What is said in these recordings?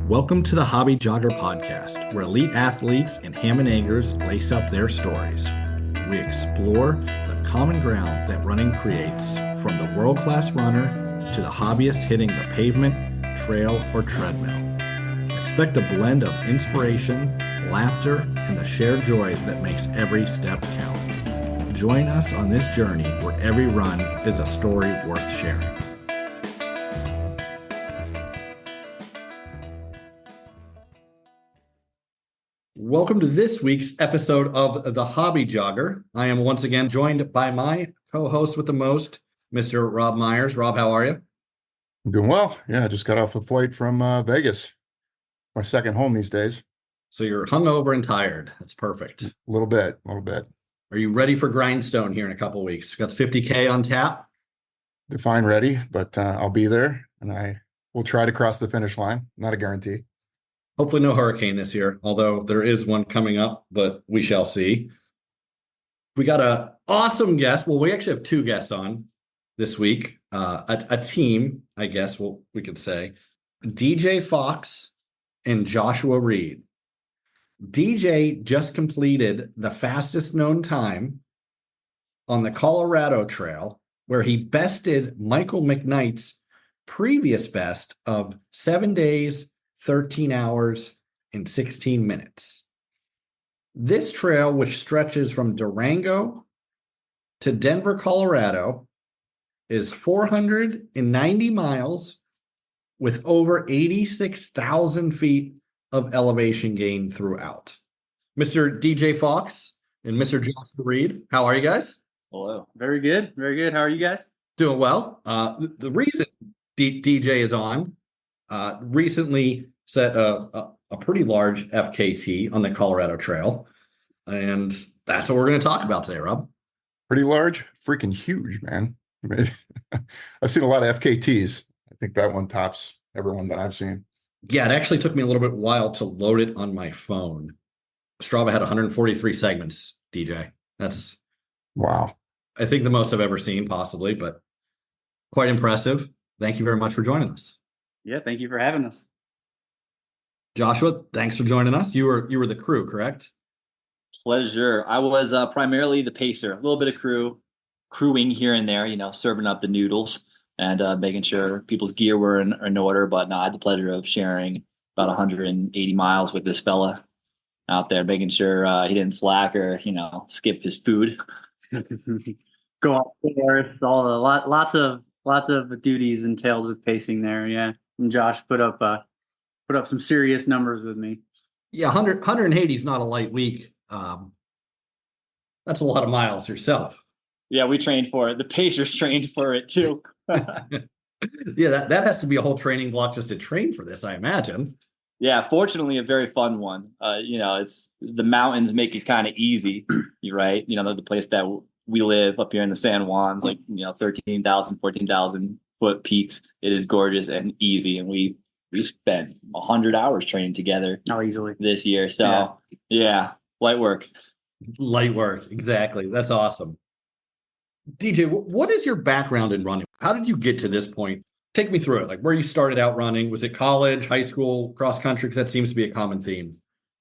Welcome to the Hobby Jogger Podcast, where elite athletes and ham and eggers lace up their stories. We explore the common ground that running creates, from the world-class runner to the hobbyist hitting the pavement, trail, or treadmill. Expect a blend of inspiration, laughter, and the shared joy that makes every step count. Join us on this journey where every run is a story worth sharing. Welcome to this week's episode of The Hobby Jogger. I am once again joined by my co-host with the most, Mr. Rob Myers. Rob, how are you? I'm doing well. Yeah, I just got off a flight from Vegas. My second home these days. So you're hungover and tired. That's perfect. A little bit. Are you ready for Grindstone here in a couple of weeks? Got the 50K on tap? Define ready, but I'll be there, and I will try to cross the finish line. Not a guarantee. Hopefully no hurricane this year, although there is one coming up, but we shall see. We got an awesome guest. Well, we actually have two guests on this week. A team, I guess we could say. DJ Fox and Joshua Ried. DJ just completed the fastest known time on the Colorado Trail, where he bested Michael McKnight's previous best of 7 days, 13 hours, and 16 minutes. This trail, which stretches from Durango to Denver, Colorado, is 490 miles with over 86,000 feet of elevation gain throughout. Mr. DJ Fox and Mr. Joshua Ried, how are you guys? Hello. Very good. Very good. How are you guys? Doing well. The reason DJ is on recently set a pretty large FKT on the Colorado Trail, and that's what we're going to talk about today, Rob. Pretty large, freaking huge, man. I mean, I've seen a lot of FKTs. I think that one tops everyone that I've seen. Yeah, it actually took me a little bit while to load it on my phone. Strava had 143 segments, DJ. That's wow. I think the most I've ever seen, possibly, but quite impressive. Thank you very much for joining us. Yeah, thank you for having us. Joshua, thanks for joining us. You were the crew, correct? Pleasure. I was primarily the pacer, a little bit of crewing here and there, serving up the noodles and making sure people's gear were in order. But no, I had the pleasure of sharing about 180 miles with this fella out there, making sure he didn't slack or, skip his food. Go off course, lots of duties entailed with pacing there. Yeah. And Josh put up some serious numbers with me. Yeah, 180 is not a light week. That's a lot of miles yourself. Yeah, we trained for it. The Pacers trained for it too. Yeah, that has to be a whole training block just to train for this, I imagine. Yeah, fortunately, a very fun one. It's the mountains make it kind of easy, right? The place that we live up here in the San Juans, 13,000, 14,000 foot peaks. It is gorgeous and easy, and we spent 100 hours training together. Oh, easily this year. So yeah, light work. Light work, exactly. That's awesome. DJ, what is your background in running? How did you get to this point? Take me through it. Like where you started out running. Was it college, high school, cross country? Because that seems to be a common theme.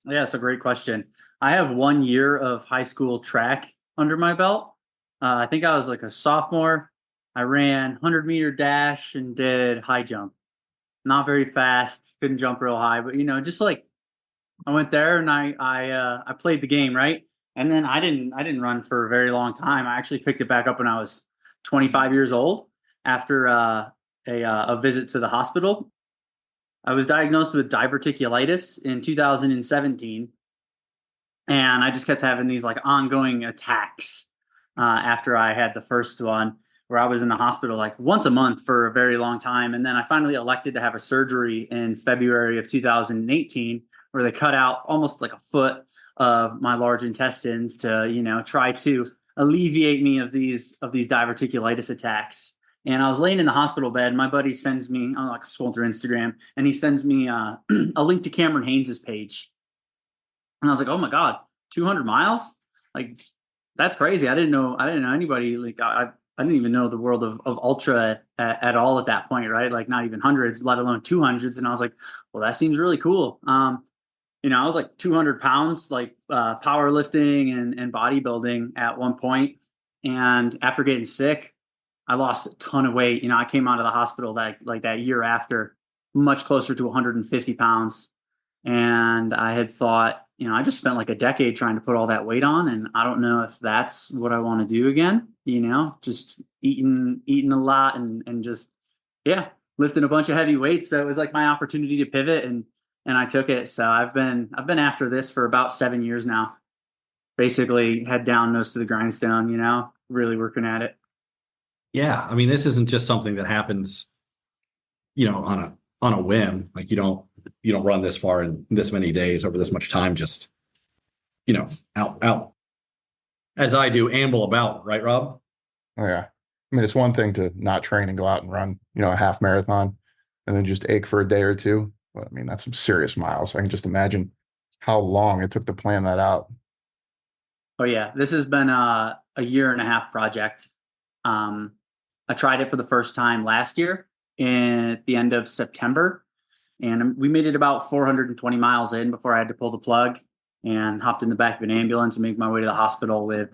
Yeah, it's a great question. I have 1 year of high school track under my belt. I think I was like a sophomore. I ran 100-meter dash and did high jump. Not very fast, couldn't jump real high, but just like I went there and I played the game, right? And then I didn't run for a very long time. I actually picked it back up when I was 25 years old after a visit to the hospital. I was diagnosed with diverticulitis in 2017, and I just kept having these like ongoing attacks after I had the first one, where I was in the hospital like once a month for a very long time. And then I finally elected to have a surgery in February of 2018, where they cut out almost like a foot of my large intestines to, try to alleviate me of these diverticulitis attacks. And I was laying in the hospital bed. My buddy sends me, I'm like scrolling through Instagram, and he sends me a link to Cameron Haynes's page. And I was like, oh my God, 200 miles? Like, that's crazy. I didn't know anybody. Like I didn't even know the world of ultra at all at that point, right? Like not even hundreds, let alone 200s. And I was like, well, that seems really cool. I was like 200 pounds, like powerlifting and bodybuilding at one point. And after getting sick, I lost a ton of weight. I came out of the hospital that year after, much closer to 150 pounds. And I had thought, I just spent like a decade trying to put all that weight on, and I don't know if that's what I want to do again. Just eating a lot and just lifting a bunch of heavy weights. So it was like my opportunity to pivot, and I took it. So I've been after this for about 7 years now. Basically head down, nose to the grindstone, really working at it. Yeah, I mean, this isn't just something that happens, on a whim. Like you don't run this far in this many days over this much time, just, out as I do, amble about, right, Rob? Oh yeah. I mean, it's one thing to not train and go out and run, a half marathon and then just ache for a day or two. But I mean, that's some serious miles. I can just imagine how long it took to plan that out. Oh yeah, this has been a 1.5-year project. I tried it for the first time last year at the end of September, and we made it about 420 miles in before I had to pull the plug and hopped in the back of an ambulance and make my way to the hospital with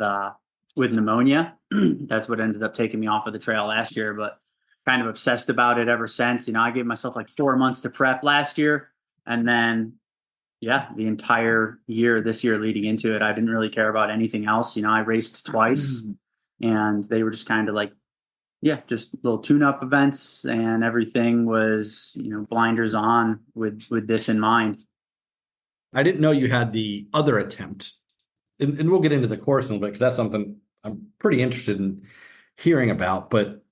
pneumonia. That's what ended up taking me off of the trail last year, but kind of obsessed about it ever since. I gave myself like 4 months to prep last year, and then the entire year this year leading into it, I didn't really care about anything else. I raced twice, and they were just kind of like, just little tune-up events, and everything was, blinders on with this in mind. I didn't know you had the other attempt, and we'll get into the course in a little bit because that's something I'm pretty interested in hearing about. But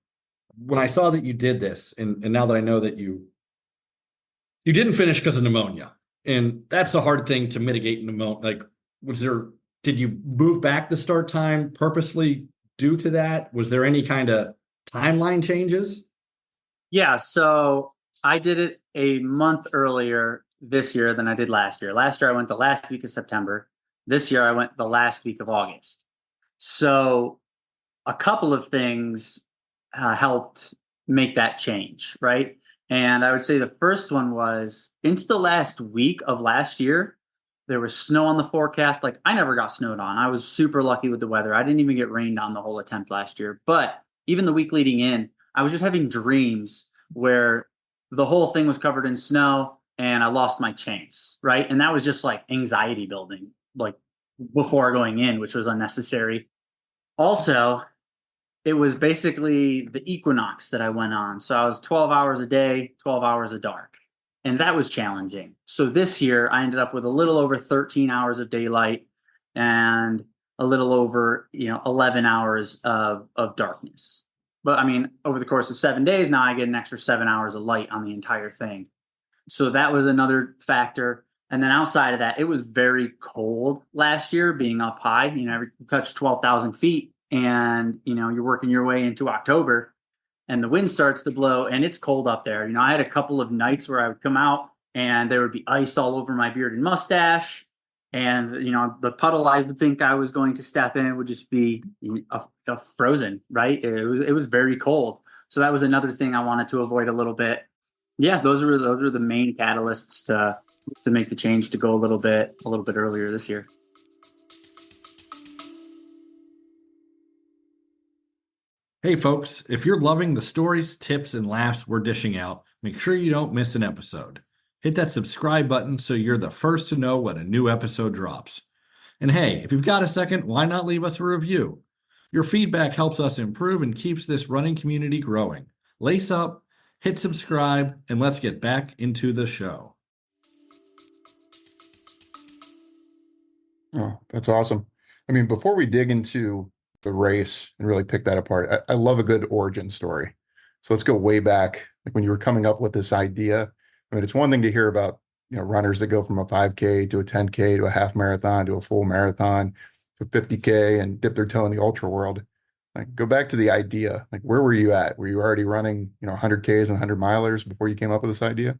when I saw that you did this, and now that I know that you didn't finish because of pneumonia, and that's a hard thing to mitigate pneumonia. Like, did you move back the start time purposely due to that? Was there any kind of timeline changes? Yeah, so I did it a month earlier this year than I did last year. Last year, I went the last week of September. This year, I went the last week of August. So a couple of things helped make that change, right? And I would say the first one was into the last week of last year, there was snow on the forecast. Like I never got snowed on. I was super lucky with the weather. I didn't even get rained on the whole attempt last year. But even the week leading in, I was just having dreams where the whole thing was covered in snow and I lost my chains, right? And that was just like anxiety building, like before going in, which was unnecessary. Also, it was basically the equinox that I went on. So I was 12 hours a day, 12 hours of dark. And that was challenging. So this year I ended up with a little over 13 hours of daylight and a little over, 11 hours of darkness. But I mean, over the course of 7 days, now I get an extra 7 hours of light on the entire thing. So that was another factor. And then outside of that, it was very cold last year being up high. I touched 12,000 feet. And you're working your way into October and the wind starts to blow and it's cold up there. I had a couple of nights where I would come out and there would be ice all over my beard and mustache, and the puddle I would think I was going to step in would just be a frozen, right? It was very cold. So that was another thing I wanted to avoid a little bit. Those are the main catalysts to make the change to go a little bit earlier this year. Hey folks, if you're loving the stories, tips, and laughs we're dishing out, make sure you don't miss an episode. Hit that subscribe button so you're the first to know when a new episode drops. And hey, if you've got a second, why not leave us a review? Your feedback helps us improve and keeps this running community growing. Lace up, hit subscribe, and let's get back into the show. Oh, that's awesome. I mean, before we dig into the race and really pick that apart, I love a good origin story. So let's go way back, like when you were coming up with this idea. I mean, it's one thing to hear about, runners that go from a 5K to a 10K to a half marathon to a full marathon to 50K and dip their toe in the ultra world. Like, go back to the idea. Like, where were you at? Were you already running, 100Ks and 100 milers before you came up with this idea?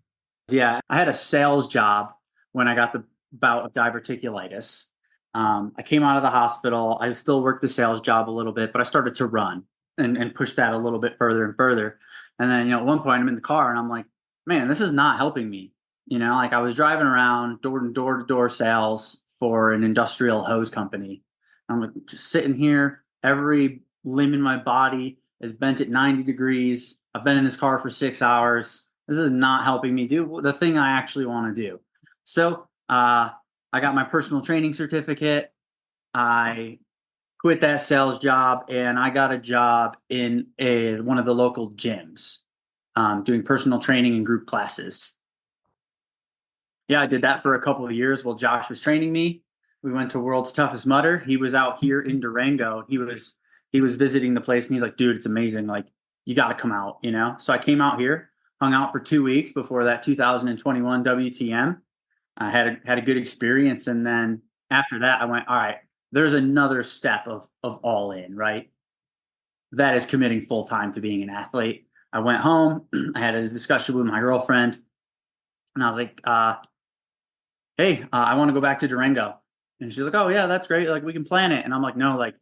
Yeah, I had a sales job when I got the bout of diverticulitis. I came out of the hospital. I still worked the sales job a little bit, but I started to run. and push that a little bit further and further. And then, you know, at one point I'm in the car and I'm like, man, this is not helping me. You know, like I was driving around door to door sales for an industrial hose company. I'm like just sitting here, every limb in my body is bent at 90 degrees. I've been in this car for 6 hours. This is not helping me do the thing I actually want to do. So I got my personal training certificate. I quit that sales job and I got a job in one of the local gyms, doing personal training and group classes. Yeah, I did that for a couple of years while Josh was training me. We went to World's Toughest Mudder. He was out here in Durango. He was visiting the place and he's like, dude, it's amazing. Like, you got to come out, you know? So I came out here, hung out for 2 weeks before that 2021 WTM. I had a good experience. And then after that, I went, all right, there's another step of all in, right? That is committing full time to being an athlete. I went home. I had a discussion with my girlfriend and I was like, hey, I want to go back to Durango. And she's like, oh yeah, that's great. Like we can plan it. And I'm like, no, like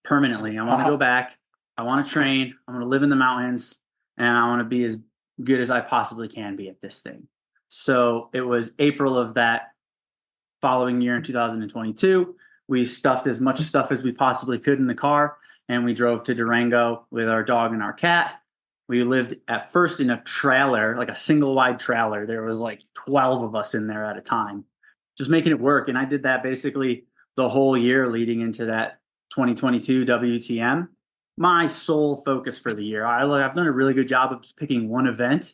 permanently. I want to go back. I want to train. I want to live in the mountains and I want to be as good as I possibly can be at this thing. So it was April of that following year in 2022. We stuffed as much stuff as we possibly could in the car and we drove to Durango with our dog and our cat. We lived at first in a trailer, like a single wide trailer. There was like 12 of us in there at a time, just making it work. And I did that basically the whole year leading into that 2022 WTM. My sole focus for the year. I've done a really good job of just picking one event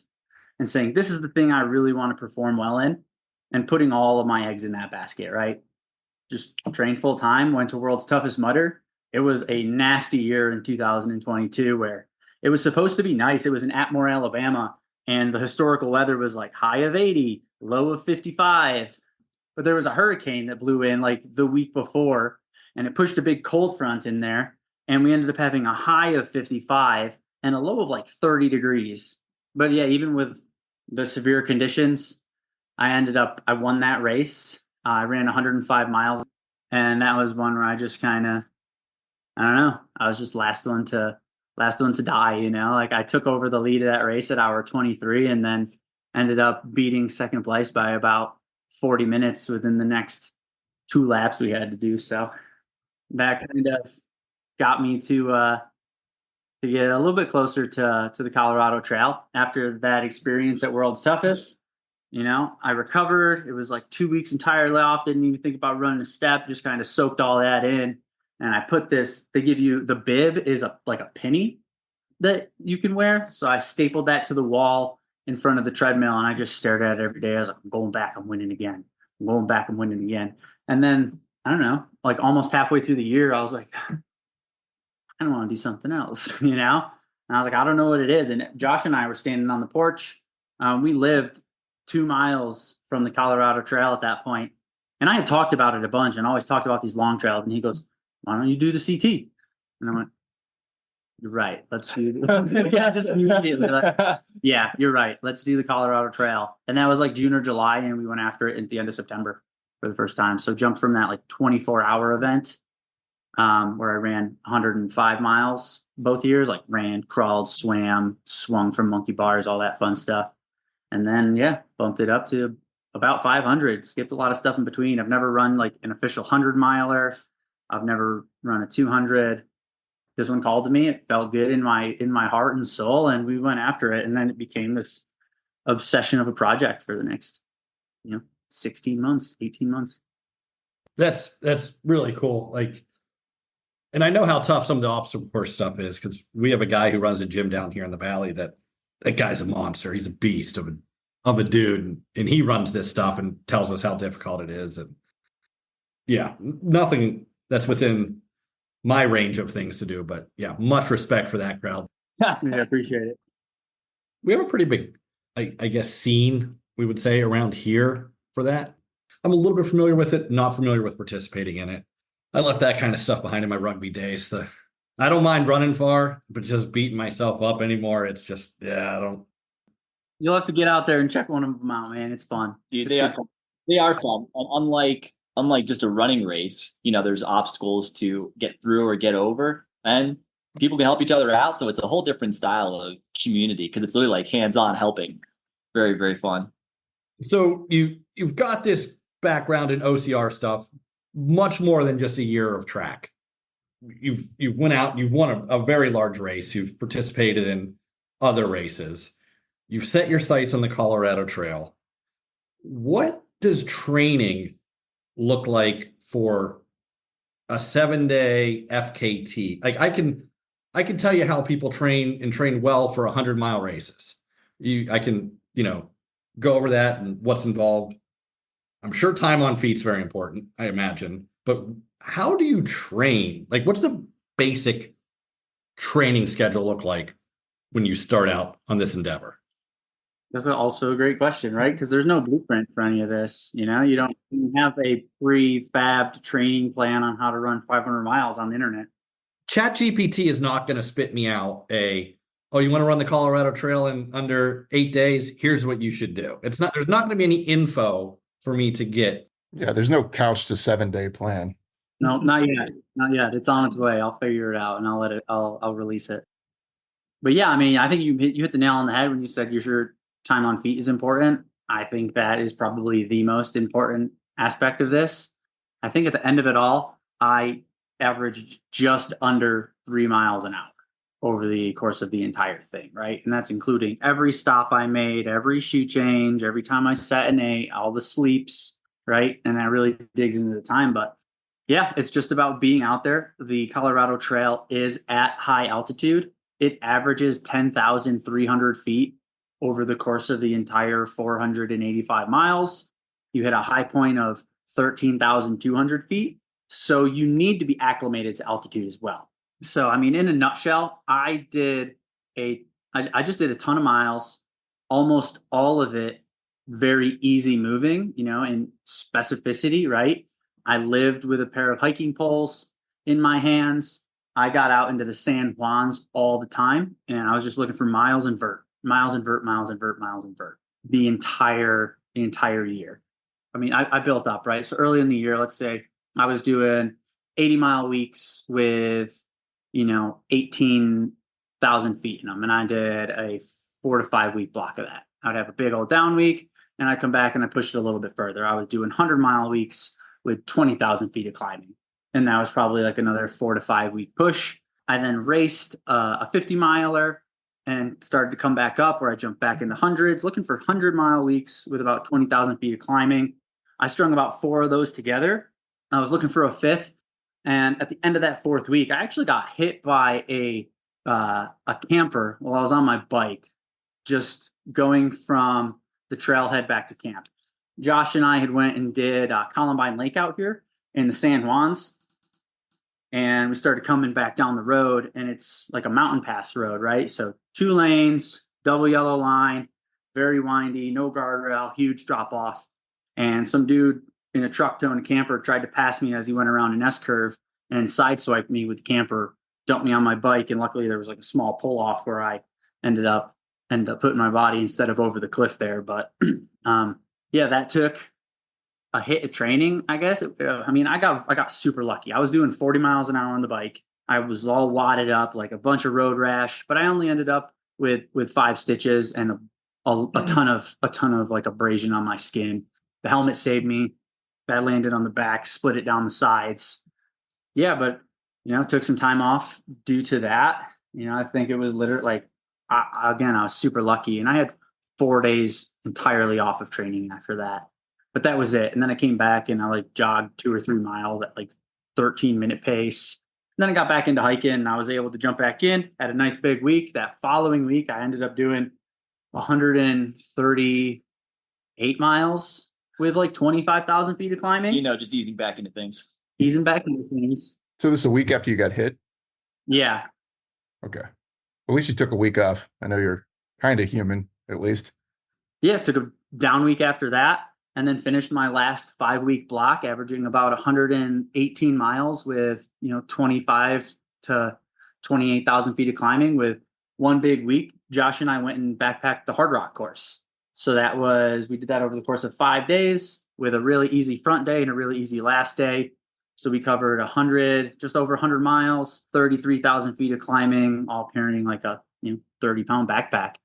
and saying, this is the thing I really want to perform well in and putting all of my eggs in that basket, right? Just trained full time, went to World's Toughest Mudder. It was a nasty year in 2022 where it was supposed to be nice. It was in Atmore, Alabama, and the historical weather was like high of 80, low of 55. But there was a hurricane that blew in like the week before, and it pushed a big cold front in there. And we ended up having a high of 55 and a low of like 30 degrees. But yeah, even with the severe conditions, I won that race. I ran 105 miles, and that was one where I just kind of, I don't know, I was just last one to die, you know, like I took over the lead of that race at hour 23 and then ended up beating second place by about 40 minutes within the next 2 laps we had to do. So that kind of got me to get a little bit closer to the Colorado Trail. After that experience at World's Toughest, you know, I recovered. It was like 2 weeks entirely off. Didn't even think about running a step, just kind of soaked all that in. And I put this, they give you, the bib is like a penny that you can wear. So I stapled that to the wall in front of the treadmill and I just stared at it every day. I was like, I'm going back, I'm winning again. I'm going back, I'm winning again. And then, I don't know, like almost halfway through the year, I was like, I don't want to do something else, you know? And I was like, I don't know what it is. And Josh and I were standing on the porch. We lived 2 miles from the Colorado Trail at that point. And I had talked about it a bunch and always talked about these long trails. And he goes, why don't you do the CT? And I went, you're right. Let's do yeah, just immediately. Yeah, you're right. Let's do the Colorado Trail. And that was like June or July. And we went after it at the end of September for the first time. So jumped from that like 24-hour event where I ran 105 miles both years, like ran, crawled, swam, swung from monkey bars, all that fun stuff. And then, yeah, bumped it up to about 500, skipped a lot of stuff in between. I've never run like an official 100-miler. I've never run a 200. This one called to me. It felt good in my heart and soul, and we went after it. And then it became this obsession of a project for the next, 16 months, 18 months. That's really cool. Like, and I know how tough some of the obstacle course stuff is because we have a guy who runs a gym down here in the valley that guy's a monster. He's a beast of a dude, and he runs this stuff and tells us how difficult it is. And yeah, nothing that's within my range of things to do, but yeah, much respect for that crowd. Yeah, I appreciate it. We have a pretty big, I guess, scene, we would say, around here for that. I'm a little bit familiar with it, not familiar with participating in it. I left that kind of stuff behind in my rugby days. I don't mind running far, but just beating myself up anymore, it's just, I don't. You'll have to get out there and check one of them out, man. It's fun. Dude, they are fun. And unlike just a running race, there's obstacles to get through or get over. And people can help each other out. So it's a whole different style of community because it's literally like hands-on helping. Very, very fun. So you've got this background in OCR stuff, much more than just a year of track. You've went out, you've won a very large race, you've participated in other races, you've set your sights on the Colorado Trail. What does training look like for a 7-day FKT? Like I can tell you how people train and train well for 100-mile races. I can, go over that and what's involved. I'm sure time on feet's very important, I imagine. But how do you train? Like, what's the basic training schedule look like when you start out on this endeavor? That's also a great question, right? Because there's no blueprint for any of this. You don't have a pre-fabbed training plan on how to run 500 miles on the internet. ChatGPT is not going to spit me out oh, you want to run the Colorado Trail in under 8 days? Here's what you should do. There's not going to be any info for me to get. Yeah, there's no couch to 7-day plan. No, not yet. Not yet. It's on its way. I'll figure it out and I'll release it. But yeah, I mean, I think you hit the nail on the head when you said you're sure time on feet is important. I think that is probably the most important aspect of this. I think at the end of it all, I averaged just under 3 miles an hour over the course of the entire thing, right? And that's including every stop I made, every shoe change, every time I sat and ate, all the sleeps, right? And that really digs into the time. But yeah, it's just about being out there. The Colorado Trail is at high altitude. It averages 10,300 feet over the course of the entire 485 miles. You hit a high point of 13,200 feet. So you need to be acclimated to altitude as well. So, I mean, in a nutshell, I just did a ton of miles, almost all of it very easy moving, and specificity, right? I lived with a pair of hiking poles in my hands. I got out into the San Juans all the time, and I was just looking for miles and vert the entire year. I mean, I built up, right? So early in the year, let's say I was doing 80-mile weeks with 18,000 feet in them. And I did a 4 to 5 week block of that. I'd have a big old down week and I'd come back and I pushed it a little bit further. I was doing 100-mile weeks with 20,000 feet of climbing. And that was probably like another 4 to 5 week push. I then raced a 50-miler and started to come back up where I jumped back into hundreds, looking for 100-mile weeks with about 20,000 feet of climbing. I strung about 4 of those together. I was looking for a 5th. And at the end of that 4th week, I actually got hit by a camper while I was on my bike, just going from the trailhead back to camp. Josh and I had went and did Columbine Lake out here in the San Juans. And we started coming back down the road, and it's like a mountain pass road, right? So 2 lanes, double yellow line, very windy, no guardrail, huge drop off. And some dude in a truck towing a camper tried to pass me as he went around an S-curve and sideswiped me with the camper, dumped me on my bike. And luckily there was like a small pull off where I ended up putting my body instead of over the cliff there. But yeah, that took a hit of training, I guess. I got super lucky. I was doing 40 miles an hour on the bike. I was all wadded up like a bunch of road rash, but I only ended up with 5 stitches and a ton of like abrasion on my skin. The helmet saved me. That landed on the back, split it down the sides. Yeah, but took some time off due to that. I think it was literally like I was super lucky, and I had 4 days entirely off of training after that. But that was it. And then I came back and I like jogged 2 or 3 miles at like 13-minute pace. And then I got back into hiking and I was able to jump back in, had a nice big week. That following week, I ended up doing 138 miles with like 25,000 feet of climbing. Just easing back into things. Easing back into things. So this is a week after you got hit? Yeah. Okay. At least you took a week off. I know you're kind of human, at least. Yeah, took a down week after that, and then finished my last 5-week block, averaging about 118 miles with 25 to 28,000 feet of climbing. With one big week, Josh and I went and backpacked the Hard Rock course. So we did that over the course of 5 days with a really easy front day and a really easy last day. So we covered 100, just over 100 miles, 33,000 feet of climbing, all carrying like a 30-pound backpack.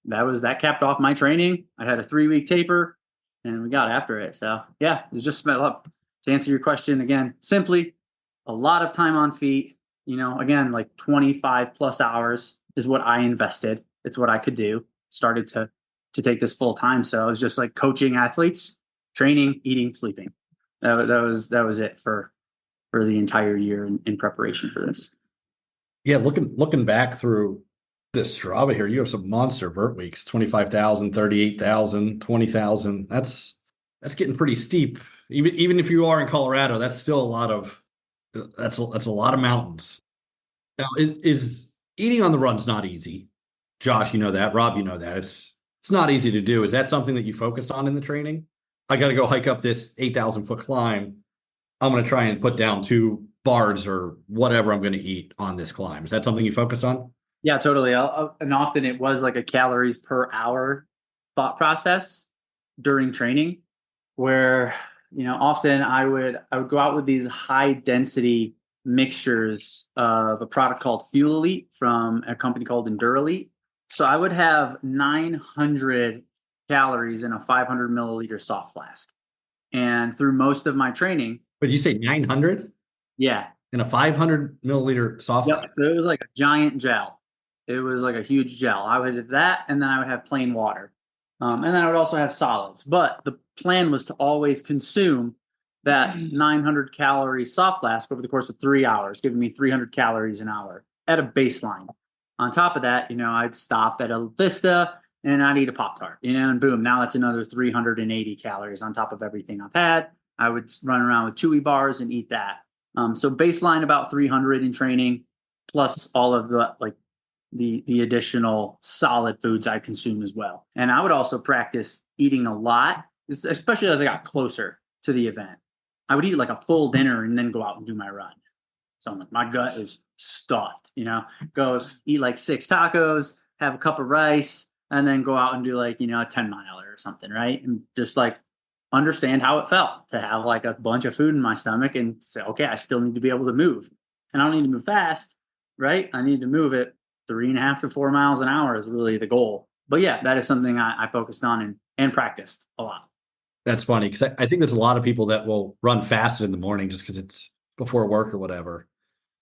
That capped off my training. I had a 3-week taper, and we got after it. So yeah, it was just spent up. To answer your question again, simply a lot of time on feet. Again, like 25 plus hours is what I invested. It's what I could do. Started to take this full time. So I was just like coaching athletes, training, eating, sleeping. That was it for the entire year in preparation for this. Yeah, looking back through this Strava here, you have some monster vert weeks, 25,000, 38,000, 20,000. That's getting pretty steep. Even if you are in Colorado, that's still that's a lot of mountains. Now, is eating on the run's not easy. Josh, you know that. Rob, you know that. It's not easy to do. Is that something that you focus on in the training? I got to go hike up this 8,000-foot climb. I'm going to try and put down 2 bars or whatever I'm going to eat on this climb. Is that something you focus on? Yeah, totally. And often it was like a calories per hour thought process during training, where often I would go out with these high density mixtures of a product called Fuel Elite from a company called Endure Elite. So I would have 900 calories in a 500 milliliter soft flask, and through most of my training. But you say 900? Yeah. In a 500 milliliter soft Yep. flask? So it was like a giant gel. It was like a huge gel. I would have that, and then I would have plain water. And then I would also have solids. But the plan was to always consume that 900 calorie soft flask over the course of 3 hours, giving me 300 calories an hour at a baseline. On top of that, I'd stop at a Vista and I'd eat a Pop-Tart, and boom, now that's another 380 calories on top of everything I've had. I would run around with Chewy bars and eat that. So baseline about 300 in training, plus all of the additional solid foods I consume as well. And I would also practice eating a lot, especially as I got closer to the event. I would eat like a full dinner and then go out and do my run. So I'm like, my gut is stuffed, go eat like 6 tacos, have a cup of rice, and then go out and do like, a 10 miler or something. Right. And just like understand how it felt to have like a bunch of food in my stomach and say, okay, I still need to be able to move, and I don't need to move fast. Right. I need to move it 3.5 to 4 miles an hour is really the goal. But yeah, that is something I focused on and practiced a lot. That's funny because I think there's a lot of people that will run fast in the morning just because it's before work or whatever.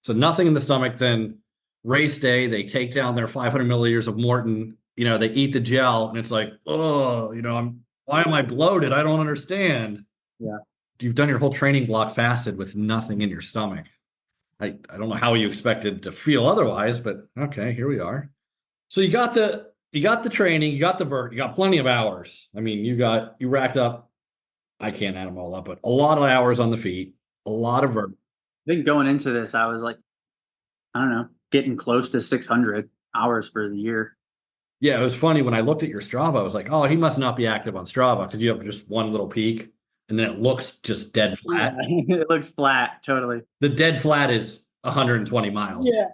So nothing in the stomach. Then race day, they take down their 500 milliliters of Morton. They eat the gel, and it's like, oh, why am I bloated? I don't understand. Yeah. You've done your whole training block fasted with nothing in your stomach. I don't know how you expected to feel otherwise, but okay, here we are. So you got the training, you got the vert, you got plenty of hours. I mean, you racked up, I can't add them all up, but a lot of hours on the feet, a lot of vert. I think going into this, I was like, I don't know, getting close to 600 hours for the year. Yeah, it was funny when I looked at your Strava, I was like, oh, he must not be active on Strava because you have just one little peak and then it looks just dead flat. Yeah, it looks flat, totally. The dead flat is 120 miles. Yeah.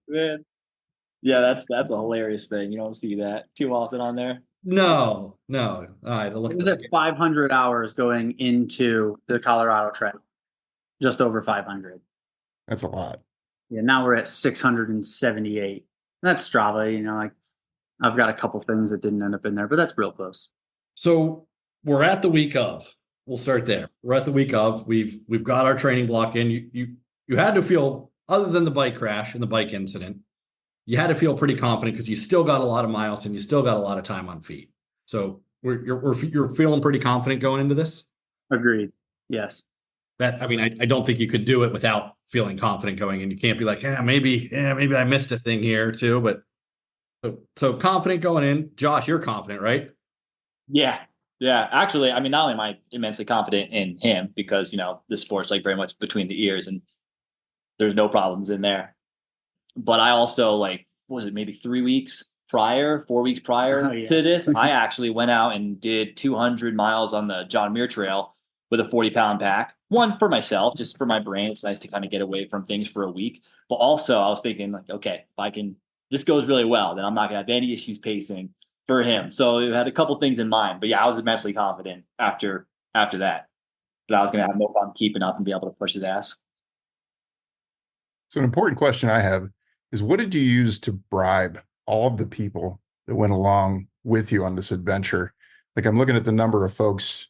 Man. Yeah, that's a hilarious thing. You don't see that too often on there. No. All right, look It at was this. at 500 hours going into the Colorado trek, just over 500. That's a lot. Yeah, now we're at 678. That's Strava, like I've got a couple things that didn't end up in there, but that's real close. So we're at the week of. We'll start there. We're at the week of. We've got our training block in. You had to feel, other than the bike crash and the bike incident, you had to feel pretty confident because you still got a lot of miles and you still got a lot of time on feet. So you're feeling pretty confident going into this? Agreed. Yes. I don't think you could do it without feeling confident going in. You can't be like, maybe I missed a thing here too. But so confident going in. Josh, you're confident, right? Yeah. Actually, I mean, not only am I immensely confident in him because, the sport's like very much between the ears and there's no problems in there. But I also maybe 4 weeks prior to this, I actually went out and did 200 miles on the John Muir Trail with a 40-pound pack. One for myself, just for my brain. It's nice to kind of get away from things for a week. But also I was thinking okay, if this goes really well, then I'm not going to have any issues pacing for him. So I had a couple things in mind. But yeah, I was immensely confident after that. But I was going to have no problem keeping up and be able to push his ass. So an important question I have is, what did you use to bribe all of the people that went along with you on this adventure? Like, I'm looking at the number of folks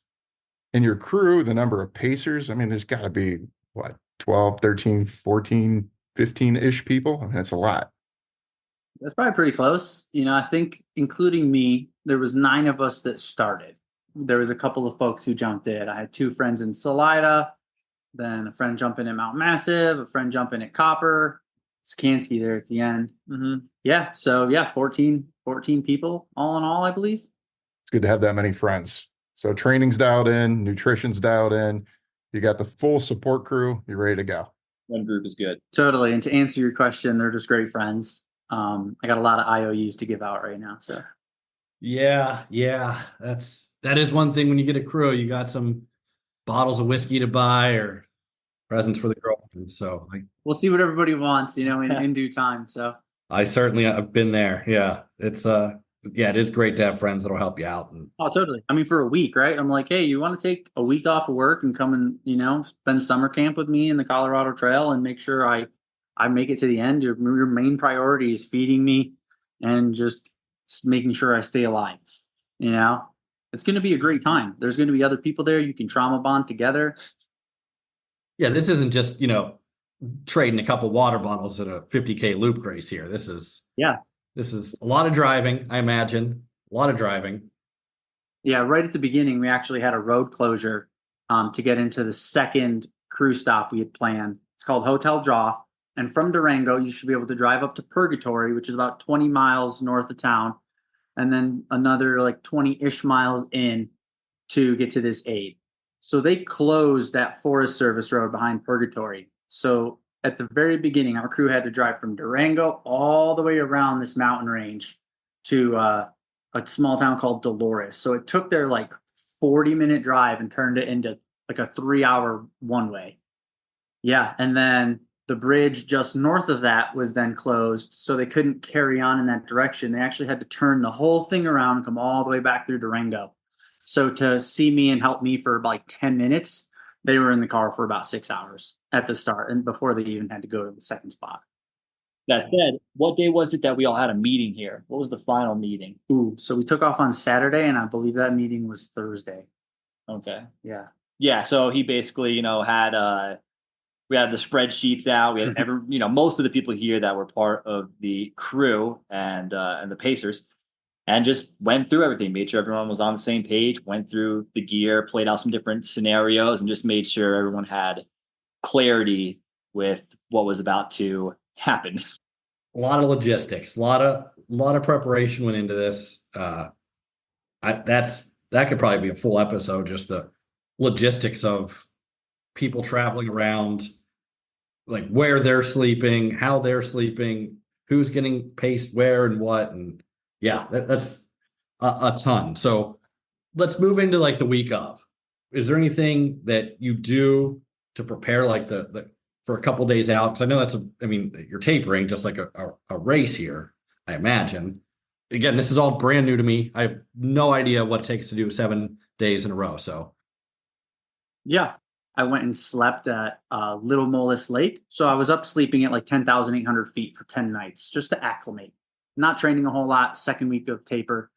in your crew, the number of pacers. I mean, there's got to be what, 12, 13, 14, 15-ish people. I mean, that's a lot. That's probably pretty close. I think including me, there was 9 of us that started. There was a couple of folks who jumped in. I had 2 friends in Salida, then a friend jumping at Mount Massive, a friend jumping at Copper, Skansky there at the end. Yeah. So yeah, 14 people all in all, I believe. It's good to have that many friends. So training's dialed in, nutrition's dialed in. You got the full support crew. You're ready to go. One group is good. Totally. And to answer your question, they're just great friends. I got a lot of IOUs to give out right now. So Yeah. That is one thing when you get a crew, you got some bottles of whiskey to buy or presents for the girlfriend. So we'll see what everybody wants, in due time. So I certainly have been there. Yeah. It's it is great to have friends that'll help you out. And oh, totally. I mean, for a week, right? I'm like, hey, you want to take a week off of work and come and, spend summer camp with me in the Colorado Trail and make sure I make it to the end. Your main priority is feeding me and just making sure I stay alive. It's going to be a great time. There's going to be other people there. You can trauma bond together. yeah, this isn't just, trading a couple water bottles at a 50K loop race here. This is a lot of driving, I imagine. A lot of driving. Yeah, right at the beginning, we actually had a road closure to get into the second crew stop we had planned. It's called Hotel Draw. And from Durango, you should be able to drive up to Purgatory, which is about 20 miles north of town, and then another like 20-ish miles in to get to this aid. So they closed that Forest Service road behind Purgatory. So at the very beginning, our crew had to drive from Durango all the way around this mountain range to a small town called Dolores. So it took their like 40-minute drive and turned it into like a 3-hour one-way. Yeah. And then the bridge just north of that was then closed. So they couldn't carry on in that direction. They actually had to turn the whole thing around and come all the way back through Durango. So to see me and help me for like 10 minutes, they were in the car for about 6 hours at the start and before they even had to go to the second spot. That said, what day was it that we all had a meeting here? What was the final meeting? So we took off on Saturday, and I believe that meeting was Thursday. Okay. Yeah. Yeah. So he basically, had we had the spreadsheets out. We had most of the people here that were part of the crew and the Pacers, and just went through everything, made sure everyone was on the same page, went through the gear, played out some different scenarios, and just made sure everyone had clarity with what was about to happen. A lot of logistics, a lot of preparation went into this. That could probably be a full episode, just the logistics of people traveling around, like where they're sleeping, how they're sleeping, who's getting paced where and what. And yeah, that's a ton. So let's move into like the week of. Is there anything that you do to prepare like the for a couple days out? Because I know you're tapering just like a race here, I imagine. Again, this is all brand new to me. I have no idea what it takes to do 7 days in a row. So yeah, I went and slept at Little Mollis Lake. So I was up sleeping at like 10,800 feet for 10 nights just to acclimate. Not training a whole lot. Second week of taper.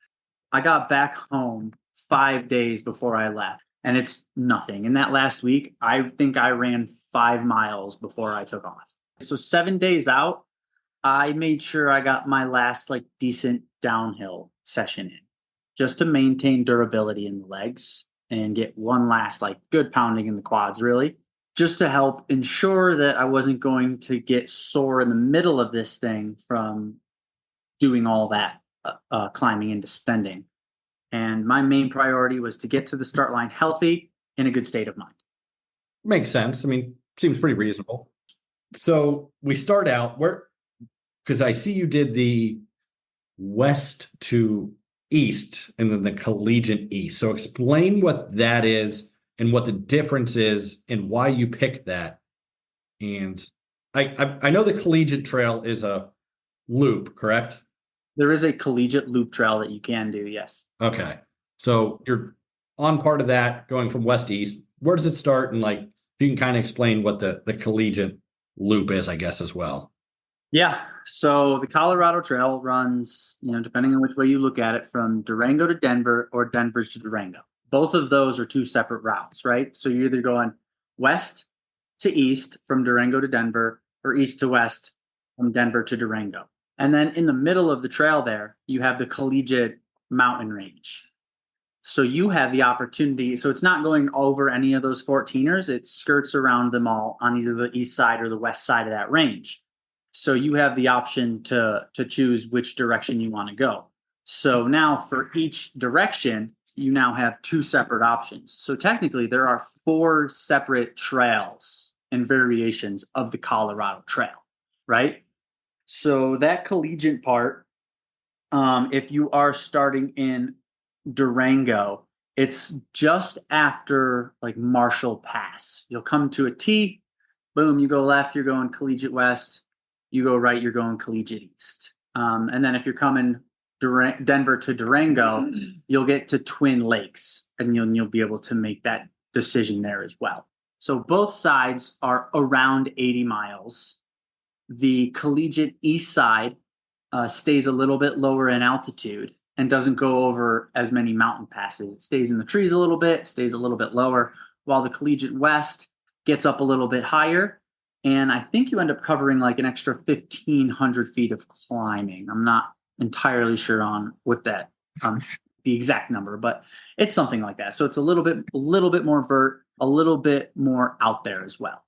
I got back home 5 days before I left. And it's nothing. In that last week, I think I ran 5 miles before I took off. So 7 days out, I made sure I got my last like decent downhill session in just to maintain durability in the legs and get one last like good pounding in the quads, really, just to help ensure that I wasn't going to get sore in the middle of this thing from doing all that climbing and descending. And my main priority was to get to the start line healthy in a good state of mind. makes sense. I mean, seems pretty reasonable. So we start out because I see you did the west to east and then the collegiate east. So explain what that is and what the difference is and why you picked that. And I know the collegiate trail is a loop, correct? There is a collegiate loop trail that you can do, yes. Okay. So you're on part of that going from west to east. where does it start? And like, if you can kind of explain what the collegiate loop is, I guess, as well. Yeah. So the Colorado Trail runs, depending on which way you look at it, from Durango to Denver or Denver to Durango. Both of those are two separate routes, right? So you're either going west to east from Durango to Denver or east to west from Denver to Durango. And then in the middle of the trail there, you have the collegiate mountain range. So you have the opportunity. So it's not going over any of those 14ers. It skirts around them all on either the east side or the west side of that range. So you have the option to choose which direction you want to go. So now for each direction, you now have two separate options. So technically there are 4 separate trails and variations of the Colorado Trail, right? So that collegiate part, if you are starting in Durango, it's just after like Marshall Pass. You'll come to a T, boom, you go left, you're going collegiate west. You go right, you're going collegiate east. And then if you're coming Denver to Durango, you'll get to Twin Lakes, and you'll be able to make that decision there as well. So both sides are around 80 miles. The collegiate east side stays a little bit lower in altitude and doesn't go over as many mountain passes. It stays in the trees a little bit, stays a little bit lower, while the collegiate west gets up a little bit higher. And I think you end up covering like an extra 1,500 feet of climbing. I'm not entirely sure on what that, the exact number, but it's something like that. So it's a little bit more vert, a little bit more out there as well.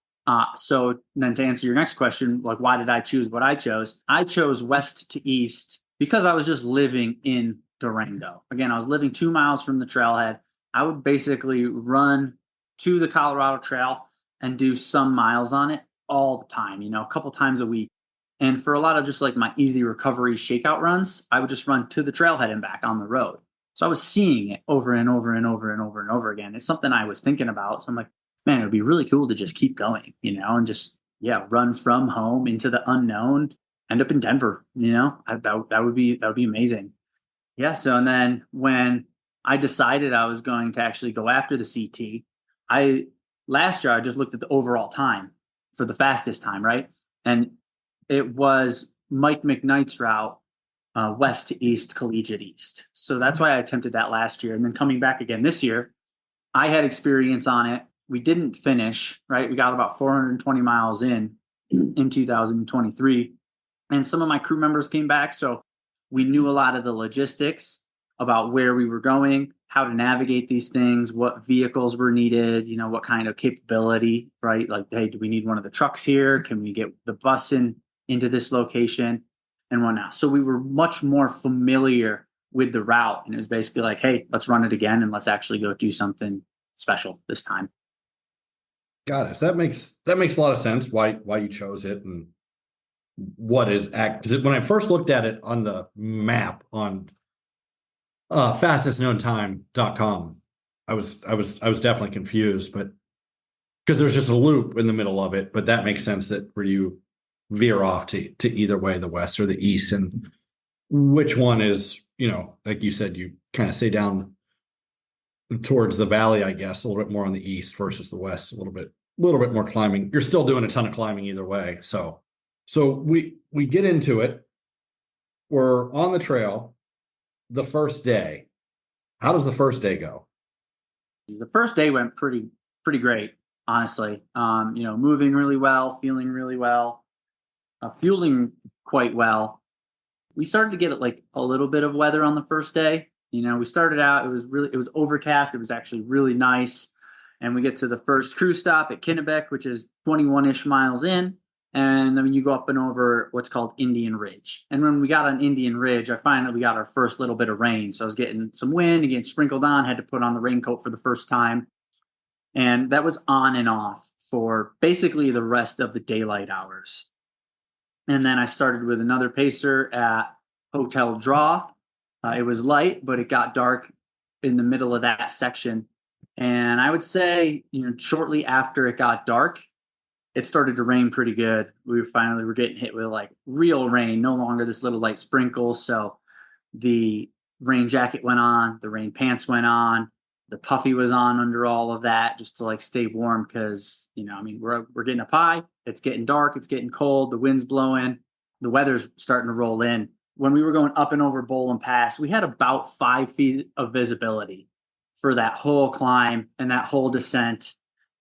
So then to answer your next question, like, why did I choose what I chose? I chose west to east because I was just living in Durango. Again, I was living 2 miles from the trailhead. I would basically run to the Colorado Trail and do some miles on it all the time, a couple times a week. And for a lot of just like my easy recovery shakeout runs, I would just run to the trailhead and back on the road. So I was seeing it over and over and over and over and over again. It's something I was thinking about. So I'm like, man, it would be really cool to just keep going, and just, run from home into the unknown, end up in Denver, that would be amazing. Yeah. So, and then when I decided I was going to actually go after the CT, last year I just looked at the overall time for the fastest time, right? And it was Mike McKnight's route, west to east, collegiate east. So that's why I attempted that last year. And then coming back again this year, I had experience on it. We didn't finish, right? We got about 420 miles in 2023. And some of my crew members came back. So we knew a lot of the logistics about where we were going, how to navigate these things, what vehicles were needed, what kind of capability, right? Like, hey, do we need one of the trucks here? Can we get the bus into this location and whatnot? So we were much more familiar with the route. And it was basically like, hey, let's run it again and let's actually go do something special this time. Got it. So that makes a lot of sense why you chose it and what is when I first looked at it on the map on fastestknowntime.com, I was definitely confused, but because there's just a loop in the middle of it, but that makes sense that where you veer off to either way, the west or the east, and which one is, like you said, you kind of stay down towards the valley, I guess, a little bit more on the east versus the west, a little bit more climbing. You're still doing a ton of climbing either way. So we get into it. We're on the trail. The first day, how does the first day go? The first day went pretty great, honestly. Moving really well, feeling really well, fueling quite well. We started to get like a little bit of weather on the first day. We started out, it was overcast. It was actually really nice. And we get to the first cruise stop at Kennebec, which is 21-ish miles in. And then you go up and over what's called Indian Ridge. And when we got on Indian Ridge, I find that we got our first little bit of rain. So I was getting some wind and getting sprinkled on, had to put on the raincoat for the first time. And that was on and off for basically the rest of the daylight hours. And then I started with another pacer at Hotel Draw. It was light, but it got dark in the middle of that section. And I would say, shortly after it got dark, it started to rain pretty good. We were getting hit with like real rain, no longer this little light sprinkles. So the rain jacket went on, the rain pants went on, The puffy was on under all of that just to like stay warm because, you know, I mean, we're getting up high, it's getting dark, it's getting cold, the wind's blowing, the weather's starting to roll in. When we were going up and over Bowl and Pass, we had about 5 feet of visibility for that whole climb and that whole descent,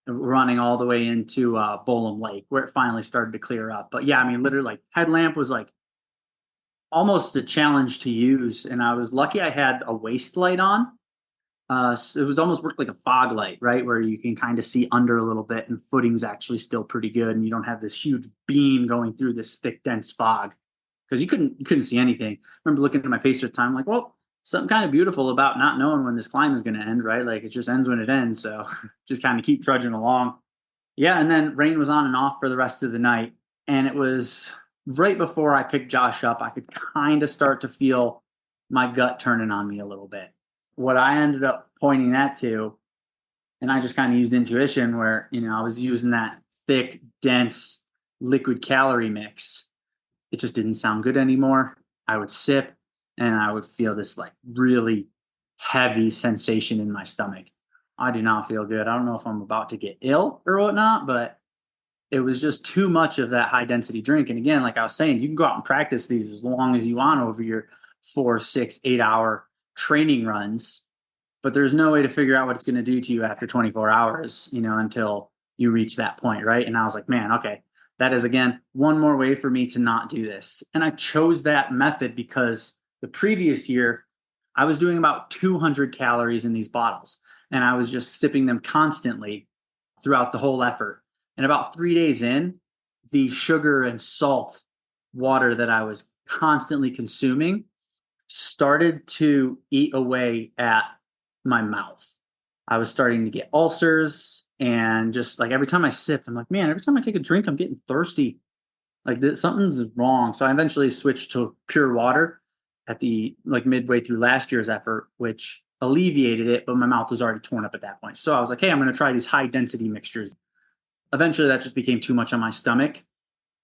running all the way into Bolum Lake, where it finally started to clear up. But yeah, I mean, literally, like, headlamp was like almost a challenge to use, and I was lucky I had a waist light on. So it was almost worked like a fog light, right, where you can kind of see under a little bit, and footing's actually still pretty good, and you don't have this huge beam going through this thick, dense fog because you couldn't see anything. I remember looking at my pacer at the time, like, well, something kind of beautiful about not knowing when this climb is going to end, right? Like, it just ends when it ends. So just kind of keep trudging along. Yeah. And then rain was on and off for the rest of the night. And it was right before I picked Josh up, I could kind of start to feel my gut turning on me a little bit. What I ended up pointing that to, and I just kind of used intuition where, you know, I was using that thick, dense liquid calorie mix. It just didn't sound good anymore. I would sip and I would feel this like really heavy sensation in my stomach. I do not feel good. I don't know if I'm about to get ill or whatnot, but it was just too much of that high density drink. And again, like I was saying, you can go out and practice these as long as you want over your 4, 6, 8 hour training runs, but there's no way to figure out what it's going to do to you after 24 hours, you know, until you reach that point. Right. And I was like, man, okay, that is, again, one more way for me to not do this. And I chose that method because the previous year I was doing about 200 calories in these bottles, and I was just sipping them constantly throughout the whole effort. And about 3 days in, the sugar and salt water that I was constantly consuming started to eat away at my mouth. I was starting to get ulcers, and just like every time I sipped, I'm like, man, every time I take a drink, I'm getting thirsty. Like something's wrong. So I eventually switched to pure water at the like midway through last year's effort, which alleviated it, but my mouth was already torn up at that point. So I was like, hey, I'm going to try these high density mixtures. Eventually that just became too much on my stomach,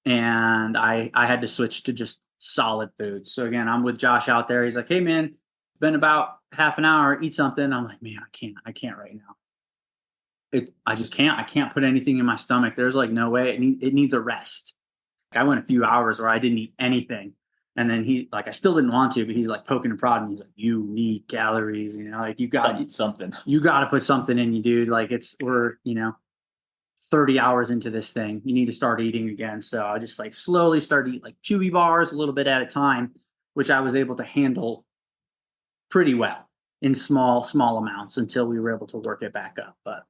and I had to switch to just solid foods. So again, I'm with Josh out there. He's like, hey man, it's been about half an hour, eat something. I'm like, man, I can't right now. I just can't. I can't put anything in my stomach. There's like no way. It needs a rest. I went a few hours where I didn't eat anything. And then I still didn't want to, but he's like poking and prodding. He's like, you need calories, you know, like you got something. You got to put something in you, dude. Like we're, you know, 30 hours into this thing. You need to start eating again. So I just like slowly started eating like chewy bars a little bit at a time, which I was able to handle pretty well in small amounts until we were able to work it back up. But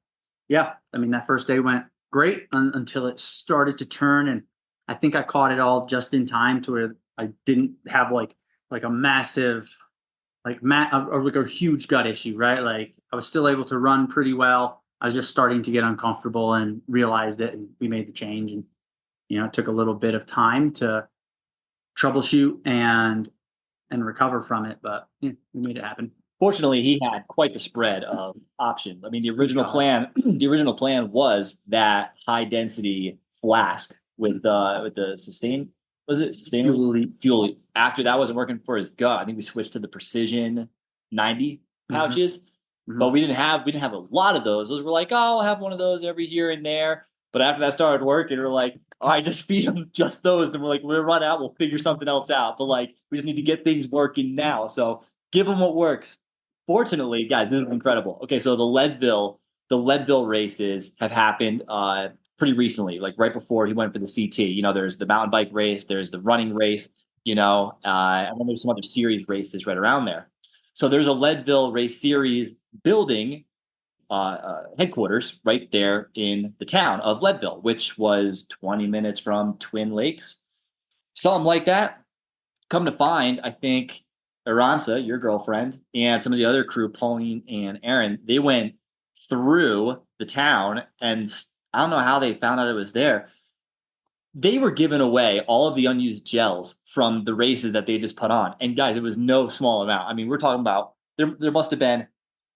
yeah, I mean, that first day went great until it started to turn. And I think I caught it all just in time to where I didn't have like a massive, or like a huge gut issue, right? Like I was still able to run pretty well. I was just starting to get uncomfortable and realized it, and we made the change. And, you know, it took a little bit of time to troubleshoot and recover from it, but yeah, we made it happen. Fortunately, he had quite the spread of options. I mean, the original plan was that high density flask with the sustain. Was it sustainable fuel? After that wasn't working for his gut, I think we switched to the precision 90 pouches. Mm-hmm. But we didn't have a lot of those. Those were like, oh, I'll have one of those every here and there. But after that started working, we're like, all right, just feed them just those. And we're like, we'll run out, we'll figure something else out. But like, we just need to get things working now. So give them what works. Fortunately, guys, this is incredible. Okay, so the Leadville races have happened pretty recently, like right before he went for the CT. You know, there's the mountain bike race, there's the running race, you know, and then there's some other series races right around there. So there's a Leadville race series building headquarters right there in the town of Leadville, which was 20 minutes from Twin Lakes, something like that. Come to find, I think Aranza, your girlfriend, and some of the other crew, Pauline and Aaron, they went through the town, and I don't know how they found out it was there. They were giving away all of the unused gels from the races that they just put on. And guys, it was no small amount. I mean, we're talking about there must have been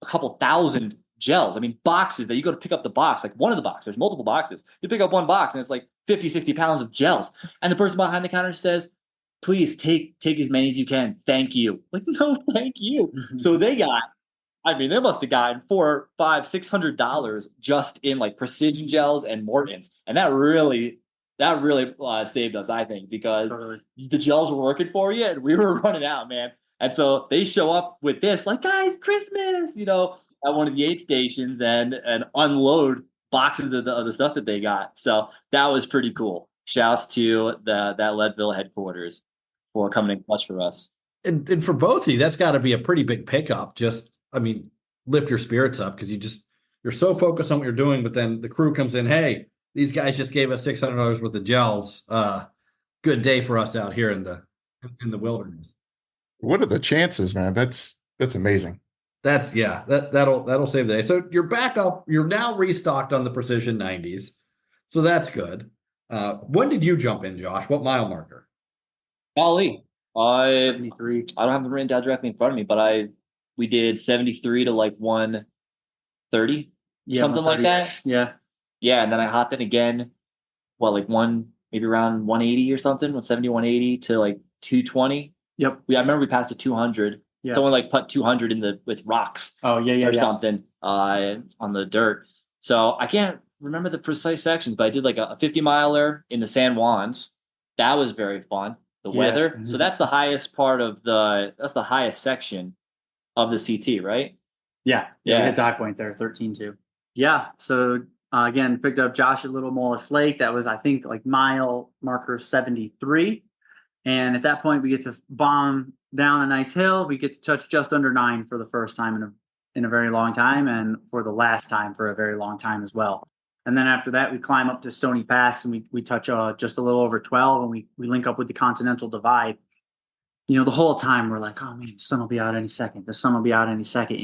a couple thousand gels. I mean, boxes that you go to pick up the box, like one of the boxes, there's multiple boxes. You pick up one box and it's like 50, 60 pounds of gels. And the person behind the counter says, please take as many as you can. Thank you. Like, no, thank you. Mm-hmm. So they got I mean, they must have gotten $400, $500, $600 just in like precision gels and Mortons, and that really saved us, I think, because Totally. the gels were working for you, and we were running out, man. And so they show up with this, like, guys, Christmas, at one of the aid stations, and unload boxes of the stuff that they got. So that was pretty cool. Shouts to that Leadville headquarters for coming in clutch for us. And for both of you, that's got to be a pretty big pickup. Just, I mean, lift your spirits up because you're so focused on what you're doing, but then the crew comes in, hey, these guys just gave us $600 worth of gels. Good day for us out here in the wilderness. What are the chances, man? That's amazing. That'll save the day. So you're back up. You're now restocked on the Precision 90s. So that's good. When did you jump in, Josh? What mile marker? Golly, I 73. don't have it written down directly in front of me, but we did 73 to like 130, Yeah, something like that. Yeah. Yeah, and then I hopped in again, like maybe around 180 or something, 170, 180 to like 220. Yep. I remember we passed a 200. Yeah. Someone like put 200 with rocks. Oh, yeah. Or something on the dirt. So I can't remember the precise sections, but I did like a 50 miler in the San Juans. That was very fun. The weather. Mm-hmm. So that's the highest part of that's the highest section of the CT, right? Yeah. Yeah. We hit the high point there, 13.2. Yeah. So again, picked up Josh at Little Mollis Lake. That was, I think, like mile marker 73. And at that point, we get to bomb down a nice hill. We get to touch just under 9 for the first time in a very long time, and for the last time for a very long time as well. And then after that, we climb up to Stony Pass, and we touch just a little over 12, and we link up with the Continental Divide. The whole time we're like, oh man, the sun will be out any second. The sun will be out any second,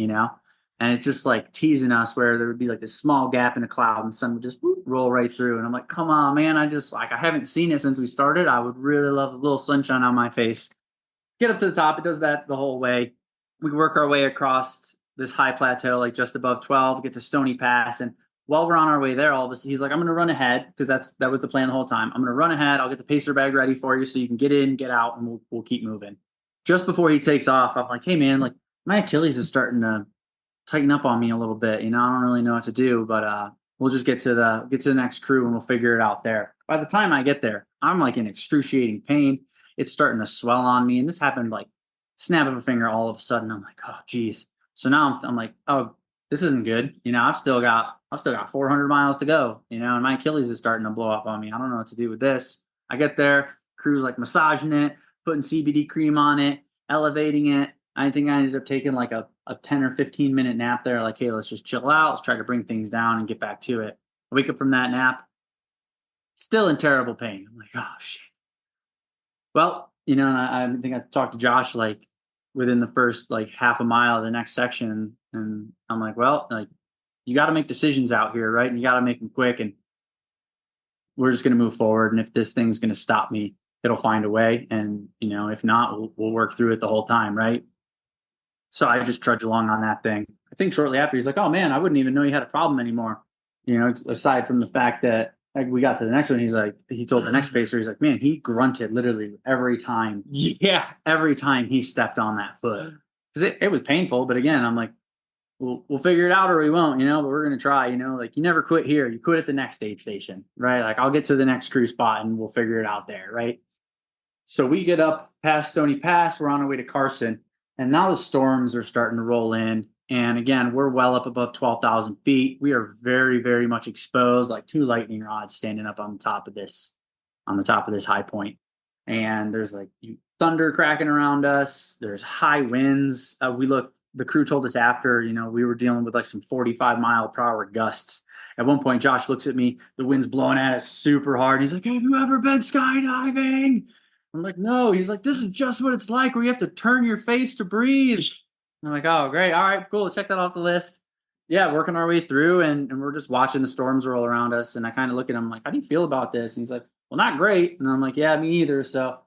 And it's just like teasing us where there would be like this small gap in a cloud and the sun would just roll right through. And I'm like, come on, man. I haven't seen it since we started. I would really love a little sunshine on my face. Get up to the top. It does that the whole way. We work our way across this high plateau, like just above 12, get to Stony Pass. And while we're on our way there, all of a sudden, he's like, I'm going to run ahead because that was the plan the whole time. I'm going to run ahead. I'll get the pacer bag ready for you so you can get in, get out, and we'll keep moving. Just before he takes off, I'm like, hey, man, like my Achilles is starting to tighten up on me a little bit. I don't really know what to do, but we'll just get to the next crew and we'll figure it out there. By the time I get there, I'm like in excruciating pain. It's starting to swell on me. And this happened like snap of a finger all of a sudden. I'm like, oh, geez. So now I'm like, oh, this isn't good. I've still got 400 miles to go, and my Achilles is starting to blow up on me. I don't know what to do with this. I get there, crew's like massaging it, putting CBD cream on it, elevating it. I think I ended up taking like a 10 or 15 minute nap there. Like, hey, let's just chill out. Let's try to bring things down and get back to it. I wake up from that nap, still in terrible pain. I'm like, oh, shit. Well, and I think I talked to Josh like within the first like half a mile of the next section. And I'm like, well, like you got to make decisions out here, right? And you got to make them quick. And we're just going to move forward. And if this thing's going to stop me, it'll find a way. And, if not, we'll work through it the whole time, right? So I just trudge along on that thing. I think shortly after, he's like, oh, man, I wouldn't even know you had a problem anymore. Aside from the fact that like we got to the next one, he told the next pacer, he's like, man, he grunted literally every time. Yeah. Every time he stepped on that foot. Because it was painful. But again, I'm like, we'll figure it out or we won't, but we're going to try, like you never quit here. You quit at the next aid station, right? Like I'll get to the next crew spot and we'll figure it out there, right? So we get up past Stony Pass. We're on our way to Carson. And now the storms are starting to roll in. And again, we're well up above 12,000 feet. We are very, very much exposed, like 2 lightning rods standing up on the top of this high point. And there's like thunder cracking around us. There's high winds. The crew told us after, we were dealing with like some 45 mile per hour gusts. At one point, Josh looks at me, the wind's blowing at us super hard. He's like, have you ever been skydiving? I'm like, no. He's like, this is just what it's like where you have to turn your face to breathe. I'm like, oh, great. All right, cool. Check that off the list. Yeah, working our way through and we're just watching the storms roll around us. And I kind of look at him like, how do you feel about this? And he's like, well, not great. And I'm like, yeah, me either. So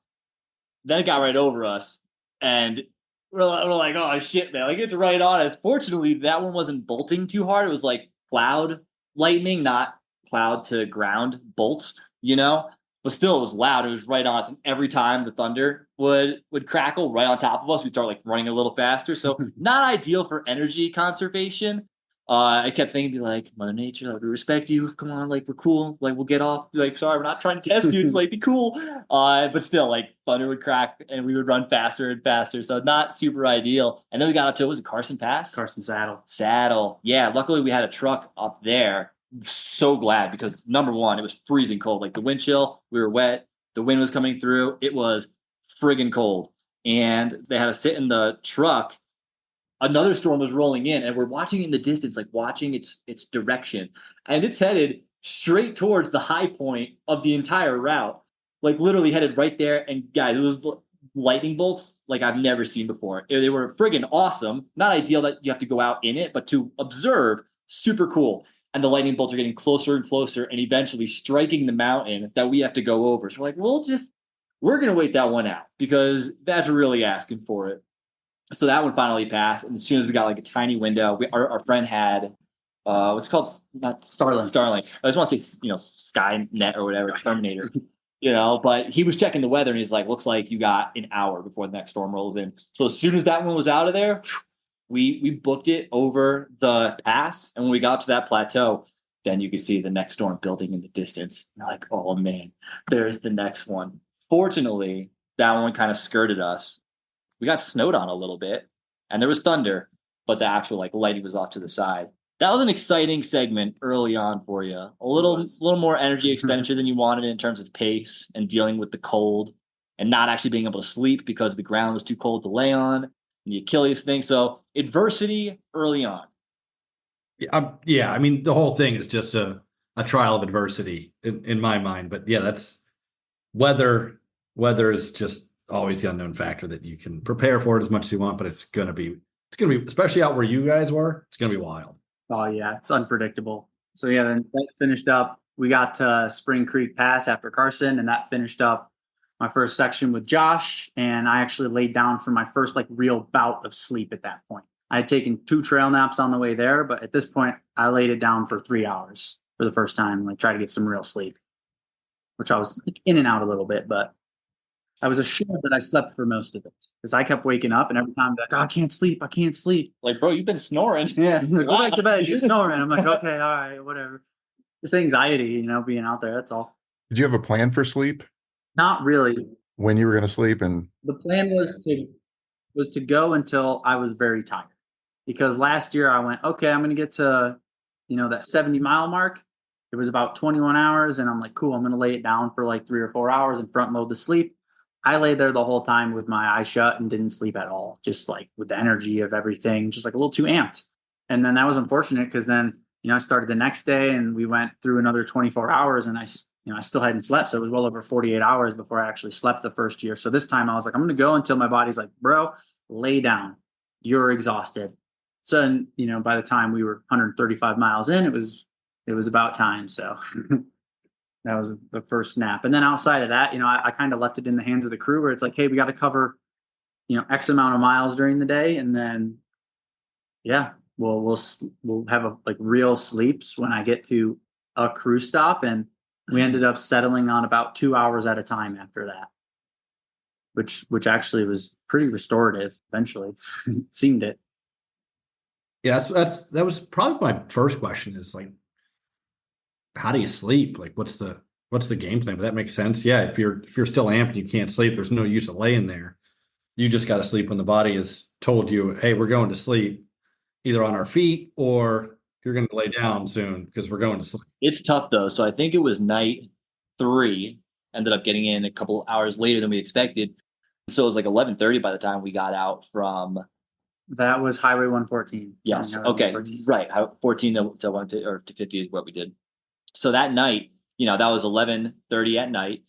then it got right over us. And we're like, oh, shit, man. Like, it's right on us. Fortunately, that one wasn't bolting too hard. It was like cloud lightning, not cloud to ground bolts, but still it was loud. It was right on us. And every time the thunder would crackle right on top of us, we'd start like running a little faster. So not ideal for energy conservation. I kept thinking, be like, Mother Nature, like, we respect you. Come on, like, we're cool. Like, we'll get off. Like, sorry, we're not trying to test you. It's like, be cool. But still, like, thunder would crack and we would run faster and faster. So not super ideal. And then we got up to, was it Carson Pass? Carson Saddle. Saddle. Yeah. Luckily, we had a truck up there. So glad, because number one, it was freezing cold. Like the wind chill, we were wet. The wind was coming through. It was friggin' cold. And they had us sit in the truck. Another storm was rolling in, and we're watching in the distance, like watching its direction, and it's headed straight towards the high point of the entire route, like literally headed right there. And guys, it was lightning bolts like I've never seen before. They were friggin' awesome. Not ideal that you have to go out in it, but to observe, super cool. And the lightning bolts are getting closer and closer, and eventually striking the mountain that we have to go over. So we're like, we're gonna wait that one out, because that's really asking for it. So that one finally passed, and as soon as we got like a tiny window, our friend had what's it called, not Starlink. I just want to say, Skynet or whatever, Terminator. But he was checking the weather, and he's like, looks like you got an hour before the next storm rolls in. So as soon as that one was out of there, we booked it over the pass, and when we got up to that plateau, then you could see the next storm building in the distance. And like, oh man, there's the next one. Fortunately, that one kind of skirted us. We got snowed on a little bit, and there was thunder, but the actual like lighting was off to the side. That was an exciting segment early on for you. A little more energy expenditure than you wanted in terms of pace and dealing with the cold and not actually being able to sleep because the ground was too cold to lay on, and the Achilles thing. So adversity early on. Yeah. I mean, the whole thing is just a trial of adversity in my mind. But yeah, that's weather. Weather is just always the unknown factor that you can prepare for it as much as you want, but it's gonna be, especially out where you guys were, it's gonna be wild. Oh yeah, it's unpredictable. So yeah, then that finished up. We got to Spring Creek Pass after Carson, and that finished up my first section with Josh. And I actually laid down for my first like real bout of sleep at that point. I had taken 2 trail naps on the way there, but at this point I laid it down for 3 hours for the first time, like try to get some real sleep, which I was like, in and out a little bit, but I was assured that I slept for most of it, because I kept waking up, and every time I'd be like, oh, I can't sleep. Like, bro, you've been snoring. Yeah, go back to bed. You're snoring. I'm like, okay, all right, whatever. It's anxiety, being out there. That's all. Did you have a plan for sleep? Not really. When you were going to sleep? And The plan was to go until I was very tired, because last year I went, okay, I'm going to get to, that 70-mile mark. It was about 21 hours, and I'm like, cool, I'm going to lay it down for like 3 or 4 hours and front load to sleep. I lay there the whole time with my eyes shut and didn't sleep at all, just like with the energy of everything, just like a little too amped. And then that was unfortunate, because then, I started the next day, and we went through another 24 hours, and I still hadn't slept. So it was well over 48 hours before I actually slept the first year. So this time I was like, I'm going to go until my body's like, bro, lay down. You're exhausted. So, by the time we were 135 miles in, it was about time. So that was the first snap. And then outside of that, I kind of left it in the hands of the crew, where it's like, hey, we got to cover, X amount of miles during the day. And then, yeah, we'll have like real sleeps when I get to a crew stop. And we ended up settling on about 2 hours at a time after that, which actually was pretty restorative eventually. Seemed it. Yeah, that was probably my first question, is like, how do you sleep? Like, what's the game plan? But that makes sense. Yeah, if you're still amped and you can't sleep, there's no use of laying there. You just got to sleep when the body has told you, hey, we're going to sleep, either on our feet or you're going to lay down soon because we're going to sleep. It's tough though. So I think it was night 3, ended up getting in a couple hours later than we expected. So it was like 11:30 by the time we got out from. That was Highway 114. Yes. Highway Okay. 114. Right. 14 to 150 or to 50 is what we did. So that night, that was 11:30 at night.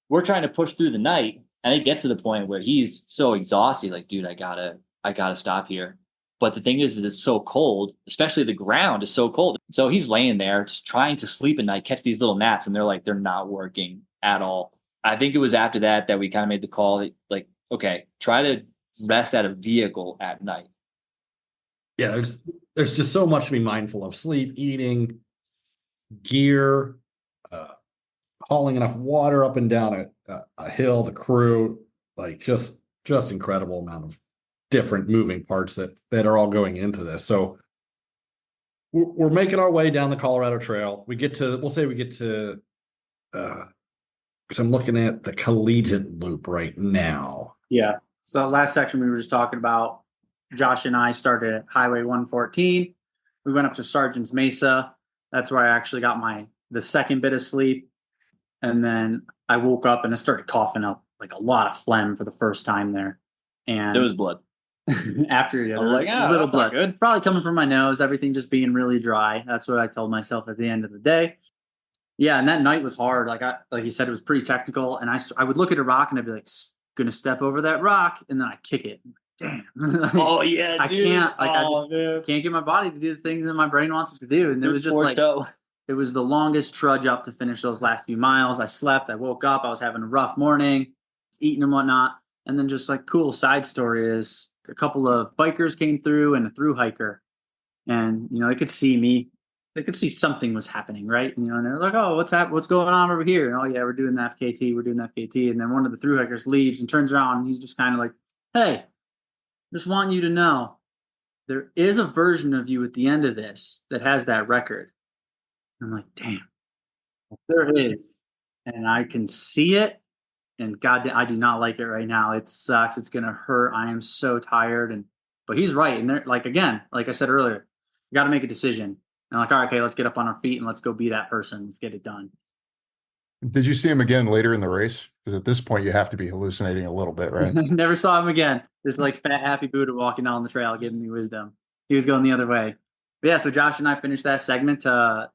We're trying to push through the night, and it gets to the point where he's so exhausted, like, dude, I gotta stop here. But the thing is it's so cold, especially the ground is so cold. So he's laying there just trying to sleep at night, catch these little naps, and they're not working at all. I think it was after that we kind of made the call that, like, okay, try to rest at a vehicle at night. Yeah, there's just so much to be mindful of: sleep, eating, gear, hauling enough water up and down a hill, the crew, like just incredible amount of different moving parts that are all going into this. So we're making our way down the Colorado Trail. We'll say we get to, because I'm looking at the collegiate loop right now. Yeah. So last section we were just talking about, Josh and I started at Highway 114. We went up to Sergeant's Mesa. That's where I actually got the second bit of sleep. And then I woke up and I started coughing up like a lot of phlegm for the first time there. And There was blood. after I was like, a little that's not blood, good. probably coming from my nose, everything just being really dry. That's what I told myself at the end of the day. Yeah, and that night was hard. Like he said, it was pretty technical. And I would look at a rock and I'd be like, gonna step over that rock, and then I kick it. Damn. Oh yeah, I dude. can't. Like oh, I man. can't get my body to do the things that my brain wants it to do. And it was just like it was the longest trudge up to finish those last few miles. I slept. I woke up. I was having a rough morning, eating and whatnot. And then just like cool side story is a couple of bikers came through and a through hiker, and they could see me. They could see something was happening, right? And they're like, "Oh, what's going on over here?" And, "Oh yeah, we're doing the FKT. We're doing the FKT." And then one of the through hikers leaves and turns around, and he's just kind of like, "Hey, just want you to know, there is a version of you at the end of this that has that record." And I'm like, "Damn, there is," and I can see it. And God, I do not like it right now. It sucks. It's gonna hurt. I am so tired. But he's right. And they're like, again, like I said earlier, you got to make a decision. And like, all right, okay, let's get up on our feet and let's go be that person. Let's get it done. Did you see him again later in the race? Because at this point, you have to be hallucinating a little bit, right? Never saw him again. This like fat, happy Buddha walking down the trail, giving me wisdom. He was going the other way. But yeah, so Josh and I finished that segment to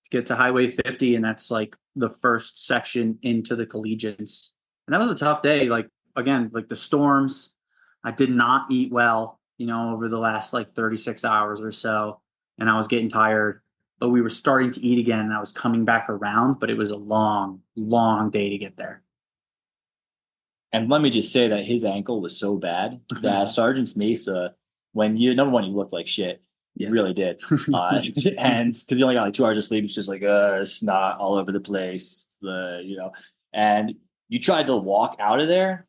get to Highway 50, and that's like the first section into the collegiates. And that was a tough day. Like, again, like the storms, I did not eat well, over the last like 36 hours or so. And I was getting tired, but we were starting to eat again and I was coming back around, but it was a long, long day to get there. And let me just say that his ankle was so bad that Sergeant's Mesa, number one, you looked like shit. You really did. And because you only got like 2 hours of sleep, it's just like snot all over the place. And you tried to walk out of there.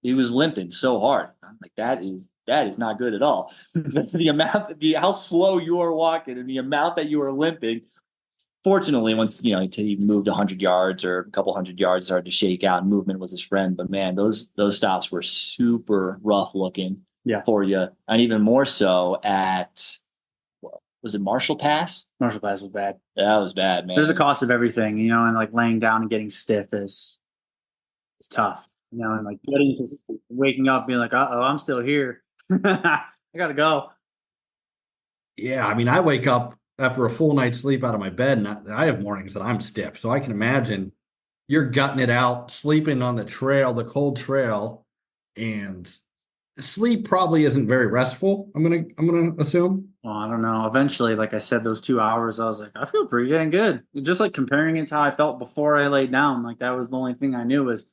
He was limping so hard. I'm like, that is not good at all. How slow you are walking and the amount that you are limping. Fortunately, once he moved 100 yards or a couple hundred yards, it started to shake out. And movement was his friend. But man, those stops were super rough looking for you, and even more so at was it Marshall Pass? Marshall Pass was bad. That was bad, man. There's a cost of everything, and like laying down and getting stiff is tough. And like waking up being like, uh-oh, I'm still here. I gotta go. Yeah, I mean, I wake up after a full night's sleep out of my bed, and I have mornings that I'm stiff. So I can imagine you're gutting it out, sleeping on the trail, the cold trail, and sleep probably isn't very restful. I'm gonna assume. Well, I don't know. Eventually, like I said, those 2 hours, I was like, I feel pretty dang good. Just like comparing it to how I felt before I laid down. Like that was the only thing I knew was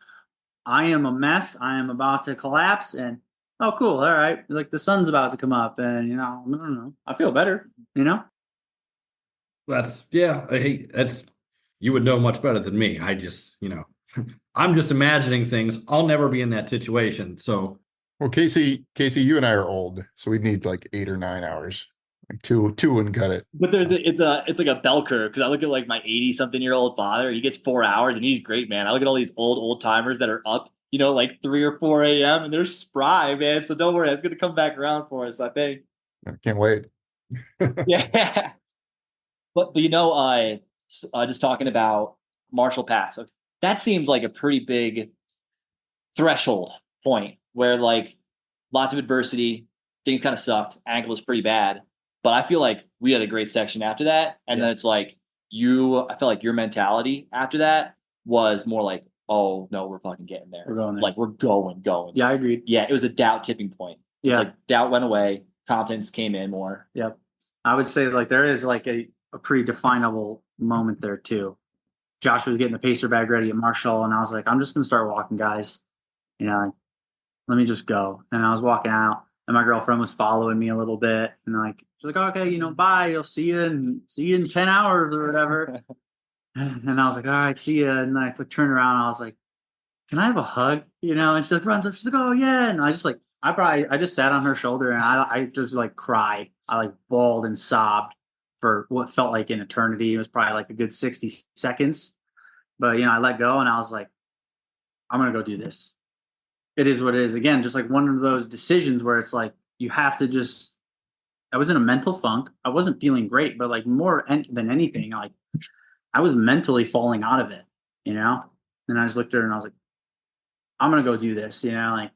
I am a mess. I am about to collapse. And oh, cool. All right. Like the sun's about to come up, and I don't know. I feel better. That's you would know much better than me. I just I'm just imagining things. I'll never be in that situation. So Well, Casey, you and I are old, so we'd need like 8 or 9 hours. Like two wouldn't cut it. But it's like a bell curve, because I look at like my 80-something-year-old father. He gets 4 hours and he's great, man. I look at all these old timers that are up, like 3 or 4 a.m. and they're spry, man. So don't worry, it's gonna come back around for us, I think. I can't wait. Yeah. But just talking about Marshall Pass, that seemed like a pretty big threshold point where like lots of adversity, things kind of sucked, ankle was pretty bad. But I feel like we had a great section after that. And then it's like I felt like your mentality after that was more like, oh no, we're fucking getting there. We're going there. Like we're going. Yeah, I agreed. Yeah, it was a doubt tipping point. Yeah. It's like doubt went away, confidence came in more. Yep. I would say like there is like a pretty definable moment there too. Josh was getting the pacer bag ready at Marshall, and I was like, I'm just gonna start walking, guys. Let me just go. And I was walking out, and my girlfriend was following me a little bit, and like she's like, okay, bye. I'll see you in 10 hours or whatever. And I was like, all right, see ya. And then I like turned around and I was like, can I have a hug? You know, and she like runs up, she's like, oh yeah. And I just like, I just sat on her shoulder and I just like cried. I like bawled and sobbed for what felt like an eternity. It was probably like a good 60 seconds. But, you know, I let go and I was like, I'm going to go do this. It is what it is. Again, just like one of those decisions where it's like, you have to just, I was in a mental funk. I wasn't feeling great, but like more than anything, like I was mentally falling out of it, you know? And I just looked at her and I was like, I'm going to go do this, you know, like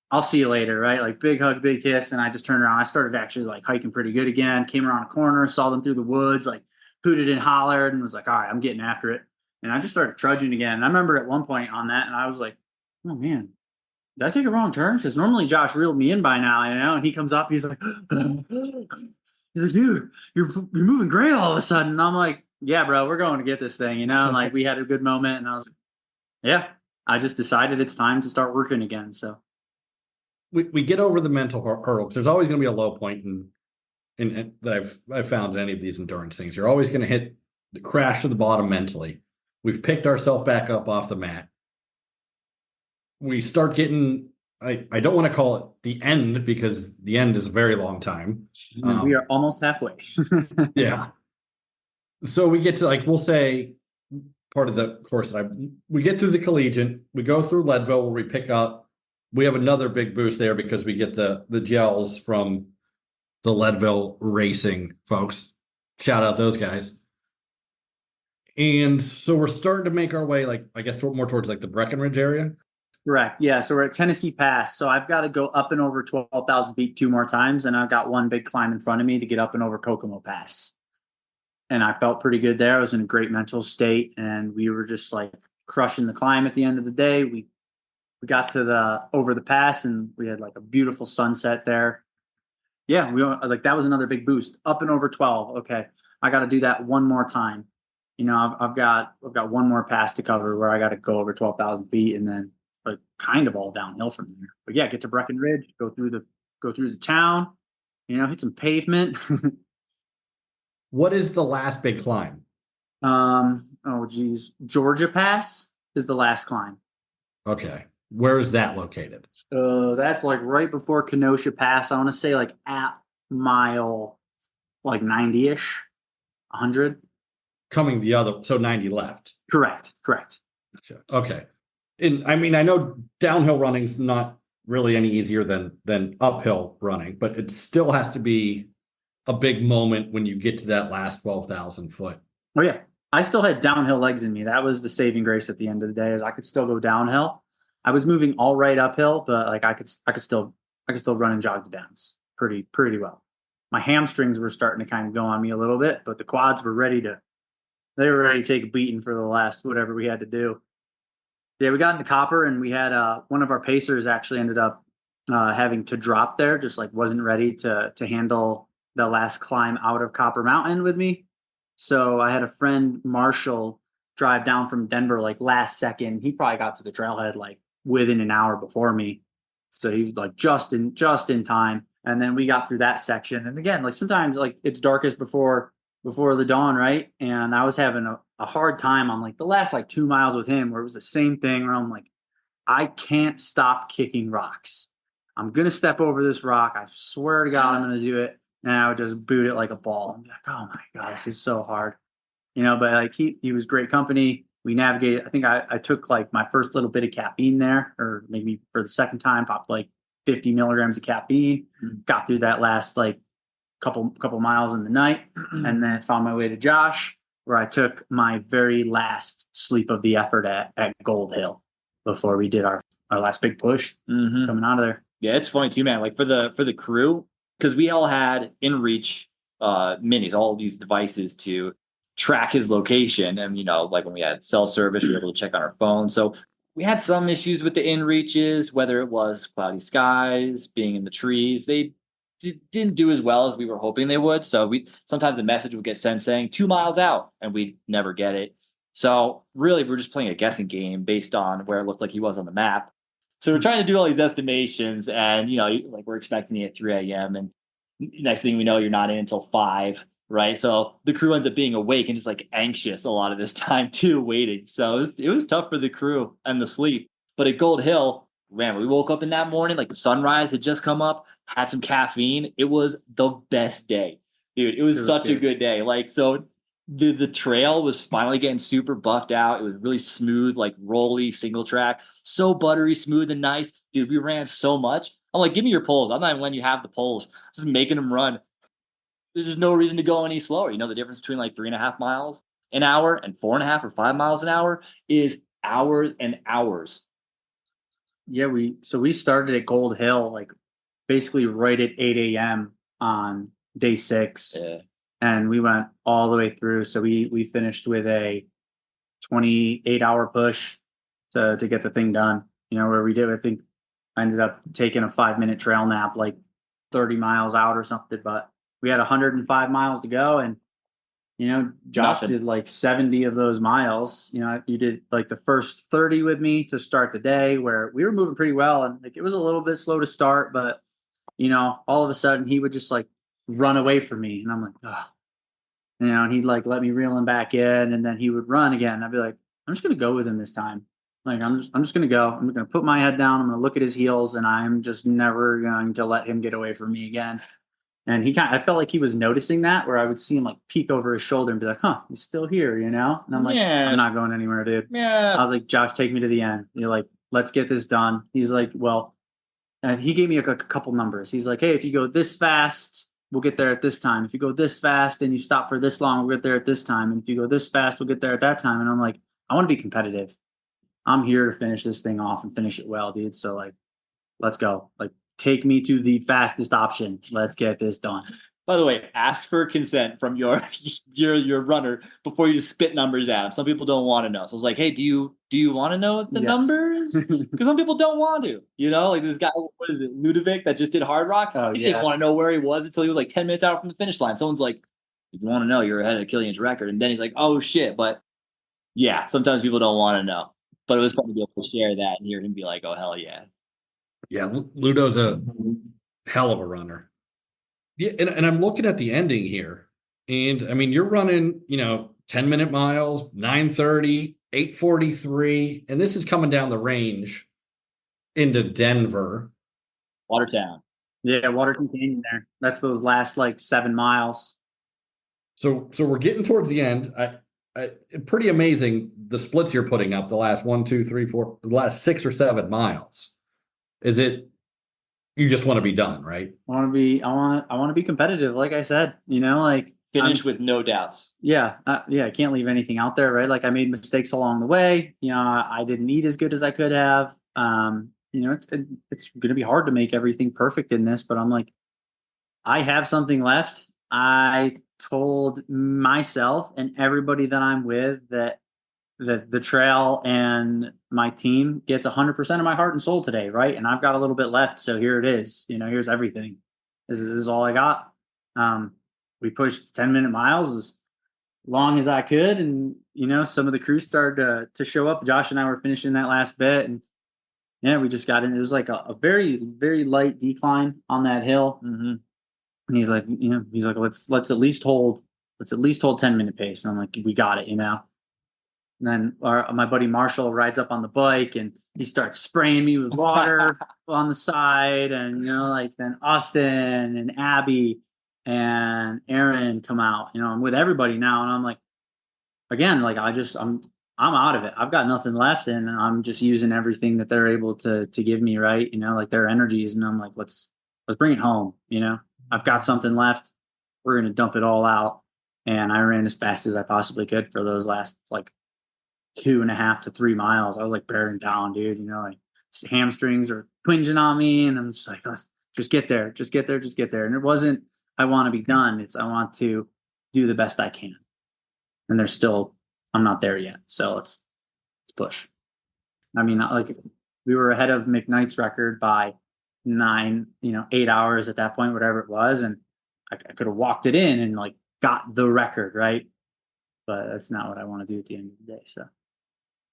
I'll see you later. Right. Like big hug, big kiss. And I just turned around. I started actually like hiking pretty good again, came around a corner, saw them through the woods, like hooted and hollered and was like, all right, I'm getting after it. And I just started trudging again. And I remember at one point on that, and I was like, oh man, did I take a wrong turn? Because normally Josh reeled me in by now, you know, and he comes up, he's like, he's like, dude, you're moving great all of a sudden. And I'm like, yeah, bro, we're going to get this thing, you know, and like we had a good moment. And I was like, yeah, I just decided it's time to start working again. So We get over the mental hurdle because there's always going to be a low point in that I've found in any of these endurance things. You're always going to hit the crash to the bottom mentally. We've picked ourselves back up off the mat. We start getting, I don't want to call it the end because the end is a very long time. we are almost halfway. Yeah. So we get to like, we'll say part of the course we get through the collegiate, we go through Leadville where we pick up, we have another big boost there because we get the gels from the Leadville racing folks. Shout out those guys. And so we're starting to make our way, like, I guess more towards like the Breckenridge area. Correct. Yeah. So we're at Tennessee Pass. So I've got to go up and over 12,000 feet 2 more times. And I've got one big climb in front of me to get up and over Kokomo Pass. And I felt pretty good there. I was in a great mental state and we were just like crushing the climb at the end of the day. We got to over the pass and we had like a beautiful sunset there. Yeah. We like, that was another big boost up and over 12. Okay. I got to do that one more time. You know, I've got one more pass to cover where I got to go over 12,000 feet and then like kind of all downhill from there. But yeah, get to Breckenridge, go through the town, you know, hit some pavement. What is the last big climb? Oh geez, Georgia Pass is the last climb. Okay. Where is that located? That's like right before Kenosha Pass. I want to say like at mile like 90-ish, 100. Coming the other, so 90 left. Correct. Okay. And I mean, I know downhill running's not really any easier than uphill running, but it still has to be a big moment when you get to that last 12,000 foot. Oh yeah. I still had downhill legs in me. That was the saving grace at the end of the day, is I could still go downhill. I was moving all right uphill, but like I could still run and jog the downs pretty well. My hamstrings were starting to kind of go on me a little bit, but the quads were ready to take a beating for the last whatever we had to do. Yeah, we got into Copper and we had one of our pacers actually ended up having to drop there, just like wasn't ready to handle the last climb out of Copper Mountain with me. So I had a friend, Marshall, drive down from Denver like last second. He probably got to the trailhead like within an hour before me. So he was like just in time. And then we got through that section. And again, like sometimes like it's darkest before the dawn, right? And I was having a hard time on like the last like 2 miles with him where it was the same thing where I'm like, I can't stop kicking rocks. I'm going to step over this rock. I swear to God, I'm going to do it. And I would just boot it like a ball. I'm like, oh my God, this is so hard. You know, but like he was great company. We navigated. I think I took like my first little bit of caffeine there, or maybe for the second time, popped like 50 milligrams of caffeine, got through that last like couple miles in the night, and then found my way to Josh, where I took my very last sleep of the effort at Gold Hill before we did our last big push coming out of there. Yeah, it's funny too, man. Like for the crew, because we all had in reach minis, all these devices to track his location. And, you know, like when we had cell service, we were able to check on our phone. So we had some issues with the in reaches, whether it was cloudy skies, being in the trees. They didn't do as well as we were hoping they would. So sometimes the message would get sent saying 2 miles out, and we'd never get it. So really, we're just playing a guessing game based on where it looked like he was on the map. So we're trying to do all these estimations, and, you know, like we're expecting it at 3 a.m. and next thing we know, you're not in until 5. right? So the crew ends up being awake and just like anxious a lot of this time too, waiting. So it was tough for the crew and the sleep. But at Gold Hill, man, we woke up in that morning, like the sunrise had just come up, had some caffeine. It was the best day, dude. It was such a good day. Like, so the trail was finally getting super buffed out. It was really smooth, like rolly single track, so buttery smooth and nice, dude. We ran so much. I'm like, give me your poles. I'm not even letting you have the poles, just making them run. There's just no reason to go any slower. You know, the difference between like 3.5 miles an hour and 4.5 or 5 miles an hour is hours and hours. Yeah, we started at Gold Hill like basically right at 8 a.m. on day 6. Yeah. And we went all the way through. So we finished with a 28-hour push to get the thing done. You know, where we did, I think I ended up taking a 5-minute trail nap like 30 miles out or something, but we had 105 miles to go. And you know, Josh Nothing. did like 70 of those miles. You know, you did like the first 30 with me to start the day, where we were moving pretty well, and like it was a little bit slow to start, but you know, all of a sudden he would just like run away from me, and I'm like, oh, you know, and he'd like let me reel him back in, and then he would run again. I'd be like, I'm just gonna go with him this time. Like I'm just gonna go. I'm gonna put my head down. I'm gonna look at his heels, and I'm just never going to let him get away from me again. And I felt like he was noticing that, where I would see him like peek over his shoulder and be like, huh, he's still here, you know? And I'm like, Yeah. I'm not going anywhere, dude. Yeah. I was like, Josh, take me to the end. You're like, let's get this done. He's like, well, and he gave me a couple numbers. He's like, hey, if you go this fast, we'll get there at this time. If you go this fast and you stop for this long, we'll get there at this time. And if you go this fast, we'll get there at that time. And I'm like, I want to be competitive. I'm here to finish this thing off and finish it well, dude. So like, let's go. Like, take me to the fastest option. Let's get this done. By the way, ask for consent from your runner before you just spit numbers at them. Some people don't want to know. So I was like, hey, do you want to know the Yes. numbers? Because some people don't want to. You know, like this guy, what is it, Ludovic, that just did Hard Rock? Oh, He yeah. didn't want to know where he was until he was like 10 minutes out from the finish line. Someone's like, if you want to know, you're ahead of Killian's record. And then he's like, oh shit. But yeah, sometimes people don't want to know. But it was fun to be able to share that and hear him be like, oh hell yeah. Yeah, Ludo's a hell of a runner. Yeah, and I'm looking at the ending here. And I mean, you're running, 10-minute miles, 9:30, 8:43, and this is coming down the range into Denver. Watertown. Yeah, Waterton Canyon there. That's those last like 7 miles. So we're getting towards the end. Pretty amazing the splits you're putting up the last 1, 2, 3, 4, the last 6 or 7 miles. Is it you just want to be done, right? I want to be competitive. Like I said, like Finish with no doubts. yeah, I can't leave anything out there, right? Like I made mistakes along the way. I didn't eat as good as I could have. It's going to be hard to make everything perfect in this, but I'm like, I have something left. I told myself and everybody that I'm with that the trail and my team gets 100% of my heart and soul today, right? And I've got a little bit left, so here it is. Here's everything. This is all I got. We pushed 10-minute miles as long as I could, and some of the crew started to show up. Josh and I were finishing that last bit, and yeah, we just got in. It was like a very, very light decline on that hill. Mm-hmm. And he's like, let's at least hold 10-minute pace. And I'm like, we got it, And then my buddy Marshall rides up on the bike and he starts spraying me with water on the side. And, then Austin and Abby and Aaron come out, I'm with everybody now. And I'm like, again, like I'm out of it. I've got nothing left and I'm just using everything that they're able to give me. Right. Like their energies. And I'm like, let's bring it home. I've got something left. We're going to dump it all out. And I ran as fast as I possibly could for those last like 2.5 to 3 miles. I was like bearing down, dude. Like hamstrings are twinging on me, and I'm just like, let's just get there, just get there, just get there. And it wasn't I want to be done. It's I want to do the best I can. And I'm not there yet. So let's push. I mean, like we were ahead of McKnight's record by 8 hours at that point, whatever it was, and I could have walked it in and like got the record, right? But that's not what I want to do at the end of the day. So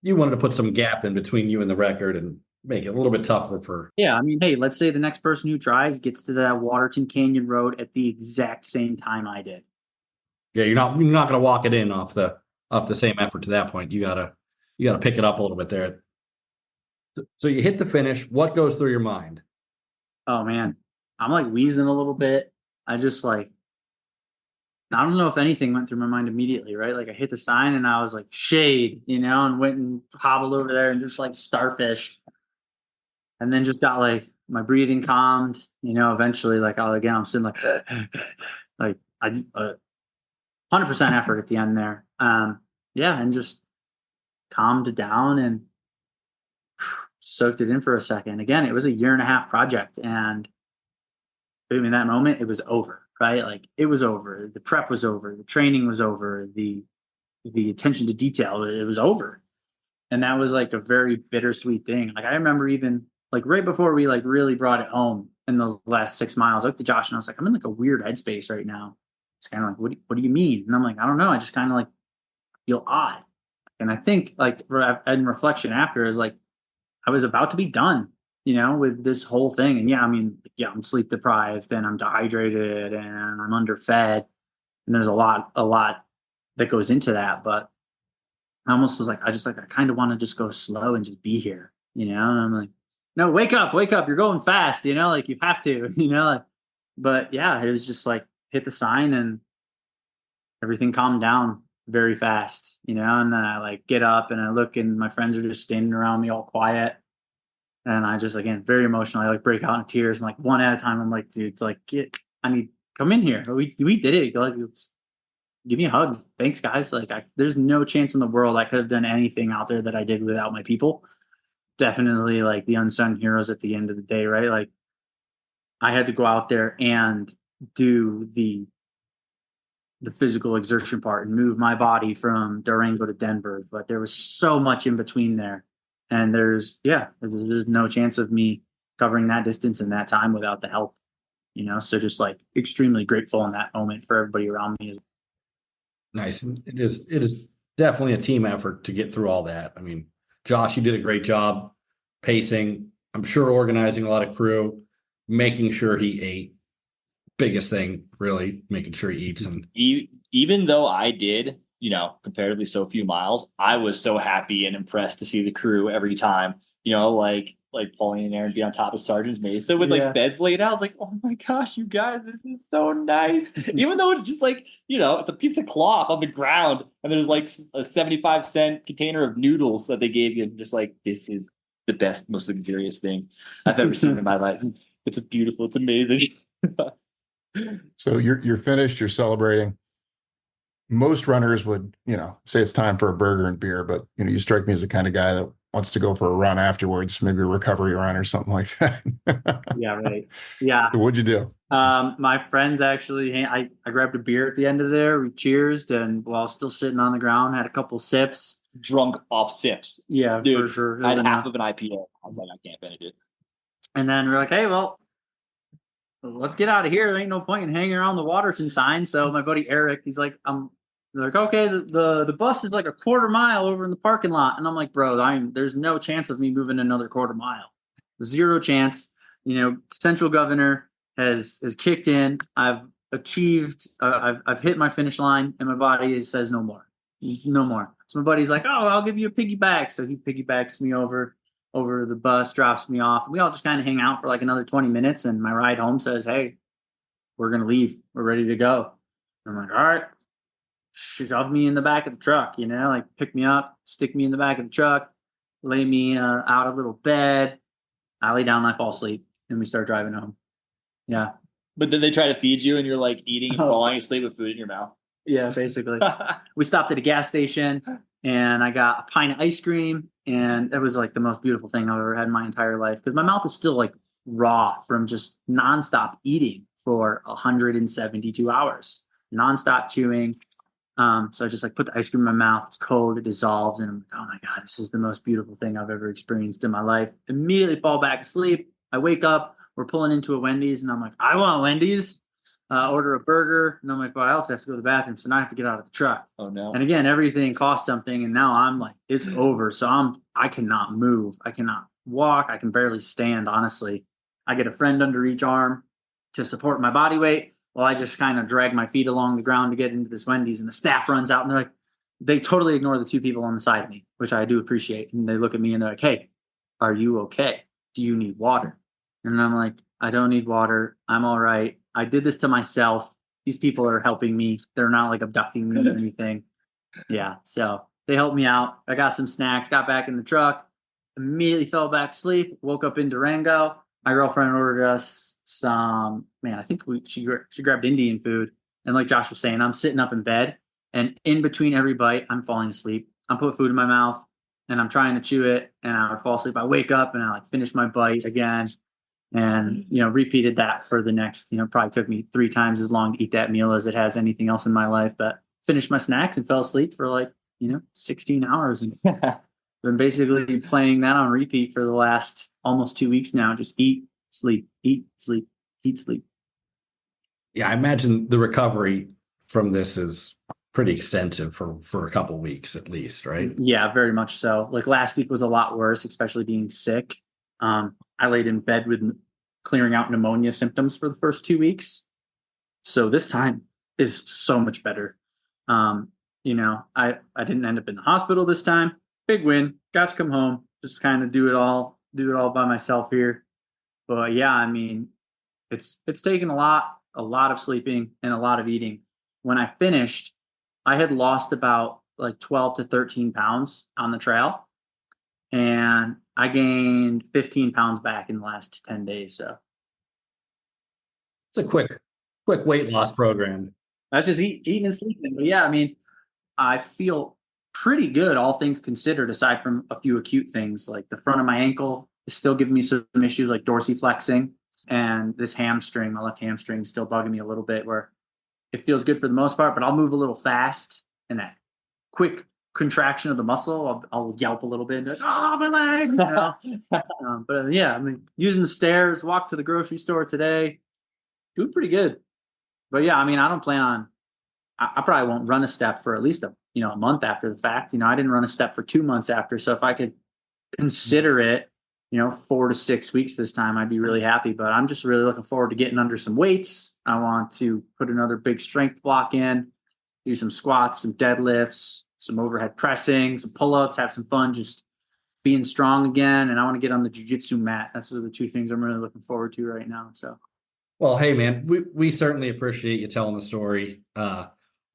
You wanted to put some gap in between you and the record and make it a little bit tougher for. Yeah, I mean, hey, let's say the next person who tries gets to that Waterton Canyon Road at the exact same time I did. Yeah, you're not going to walk it in off the same effort to that point. You gotta pick it up a little bit there. So you hit the finish. What goes through your mind? Oh man, I'm like wheezing a little bit. I just like, I don't know if anything went through my mind immediately, right? Like I hit the sign and I was like shade, and went and hobbled over there and just like starfished, and then just got like my breathing calmed. Eventually, like I'm sitting like, like I 100% effort at the end there. Yeah, and just calmed it down and soaked it in for a second. Again, it was a 1.5-year project, and in that moment, it was over. Right, like it was over. The prep was over. The training was over. The attention to detail, it was over. And that was like a very bittersweet thing. Like I remember even like right before we like really brought it home in those last 6 miles, I looked at Josh and I was like, I'm in like a weird headspace right now. It's kind of like, what do you mean? And I'm like, I don't know. I just kind of like feel odd. And I think like in reflection after is like, I was about to be done, with this whole thing. And I'm sleep deprived and I'm dehydrated and I'm underfed. And there's a lot that goes into that. But I almost was like, I kind of want to just go slow and just be here, and I'm like, no, wake up, you're going fast, like you have to, like, but yeah, it was just like hit the sign and everything calmed down very fast, and then I like get up and I look and my friends are just standing around me all quiet. And I just, again, very emotional. I like break out in tears. And like one at a time, I'm like, dude, it's like, come in here. We did it. Like, give me a hug. Thanks, guys. Like, there's no chance in the world I could have done anything out there that I did without my people. Definitely like the unsung heroes at the end of the day, right? Like, I had to go out there and do the physical exertion part and move my body from Durango to Denver. But there was so much in between there. And there's no chance of me covering that distance in that time without the help, so just like extremely grateful in that moment for everybody around me. Nice. It is definitely a team effort to get through all that. I mean, Josh, you did a great job pacing. I'm sure organizing a lot of crew, making sure he ate. Biggest thing, really, making sure he eats. And even though I did, comparatively so few miles, I was so happy and impressed to see the crew every time, like pulling in there and be on top of Sergeant's Mesa with like beds laid out. I was like, oh my gosh, you guys, this is so nice. Even though it's just like, it's a piece of cloth on the ground and there's like a 75-cent container of noodles that they gave you. Just like, this is the best, most luxurious thing I've ever seen in my life. It's amazing. So you're finished, you're celebrating. Most runners would, say it's time for a burger and beer, but you strike me as the kind of guy that wants to go for a run afterwards, maybe a recovery run or something like that. Yeah, right. Yeah. So what'd you do? My friends actually, I grabbed a beer at the end of there. We cheersed, and while still sitting on the ground, had a couple sips. Drunk off sips. Yeah, dude, for sure. I had half of an IPA. I was like, I can't finish it. And then we're like, hey, well, let's get out of here. There ain't no point in hanging around the Waterton sign. So my buddy Eric, he's like, they're like, okay, the bus is like a 1/4 mile over in the parking lot. And I'm like, bro, there's no chance of me moving another 1/4 mile. Zero chance. Central governor has kicked in. I've achieved, I've hit my finish line, and my body says no more. No more. So my buddy's like, oh, I'll give you a piggyback. So he piggybacks me over the bus, drops me off. We all just kind of hang out for like another 20 minutes. And my ride home says, hey, we're going to leave. We're ready to go. I'm like, all right, shove me in the back of the truck, like pick me up, stick me in the back of the truck, lay me out a little bed. I lay down and I fall asleep, and we start driving home. Yeah. But then they try to feed you and you're like eating and falling asleep with food in your mouth. Yeah, basically. We stopped at a gas station and I got a pint of ice cream, and it was like the most beautiful thing I've ever had in my entire life, because my mouth is still like raw from just nonstop eating for 172 hours, nonstop chewing. So I just like put the ice cream in my mouth. It's cold, it dissolves, and I'm like, oh my God, this is the most beautiful thing I've ever experienced in my life. Immediately fall back asleep. I wake up, we're pulling into a Wendy's, and I'm like, I want Wendy's. Order a burger, and I'm like, well, I also have to go to the bathroom, so now I have to get out of the truck. Oh no. And again, everything costs something, and now I'm like, it's over. So I cannot move. I cannot walk. I can barely stand, honestly. I get a friend under each arm to support my body weight. Well, I just kind of drag my feet along the ground to get into this Wendy's, and the staff runs out and they're like, they totally ignore the two people on the side of me, which I do appreciate. And they look at me and they're like, "Hey, are you okay? Do you need water?" And I'm like, "I don't need water. I'm all right. I did this to myself. These people are helping me. They're not like abducting me or anything." Yeah. So they helped me out. I got some snacks, got back in the truck, immediately fell back asleep, woke up in Durango. My girlfriend ordered us some, man, I think she grabbed Indian food. And like Josh was saying, I'm sitting up in bed, and in between every bite, I'm falling asleep. I'm putting food in my mouth and I'm trying to chew it, and I would fall asleep. I wake up and I like finish my bite again, and, repeated that for the next, probably took me 3 times as long to eat that meal as it has anything else in my life, but finished my snacks and fell asleep for like, 16 hours. And been basically playing that on repeat for the last almost 2 weeks now. Just eat, sleep, eat, sleep, eat, sleep. Yeah, I imagine the recovery from this is pretty extensive for a couple weeks at least, right? Yeah, very much so. Like last week was a lot worse, especially being sick. I laid in bed with clearing out pneumonia symptoms for the first 2 weeks. So this time is so much better. I didn't end up in the hospital this time. Big win. Got to come home. Just kind of do it all by myself here. But yeah, I mean, it's taken a lot of sleeping and a lot of eating. When I finished, I had lost about like 12 to 13 pounds on the trail, and I gained 15 pounds back in the last 10 days. So It's a quick weight loss program. that's just eating and sleeping. But yeah, I mean, I feel pretty good, all things considered, aside from a few acute things. Like the front of my ankle is still giving me some issues, like dorsiflexing, and this hamstring, my left hamstring, is still bugging me a little bit, where it feels good for the most part, but I'll move a little fast, and that quick contraction of the muscle, I'll yelp a little bit and be like, "Oh, my leg!" But yeah, I mean, using the stairs, walk to the grocery store today, doing pretty good. But yeah, I mean, I don't plan on. I probably won't run a step for at least a month after the fact. I didn't run a step for 2 months after. So if I could consider it, 4 to 6 weeks this time, I'd be really happy. But I'm just really looking forward to getting under some weights. I want to put another big strength block in, do some squats, some deadlifts, some overhead pressing, some pull-ups, have some fun, just being strong again. And I want to get on the jiu-jitsu mat. That's the 2 things I'm really looking forward to right now. So, Well, hey man, we certainly appreciate you telling the story.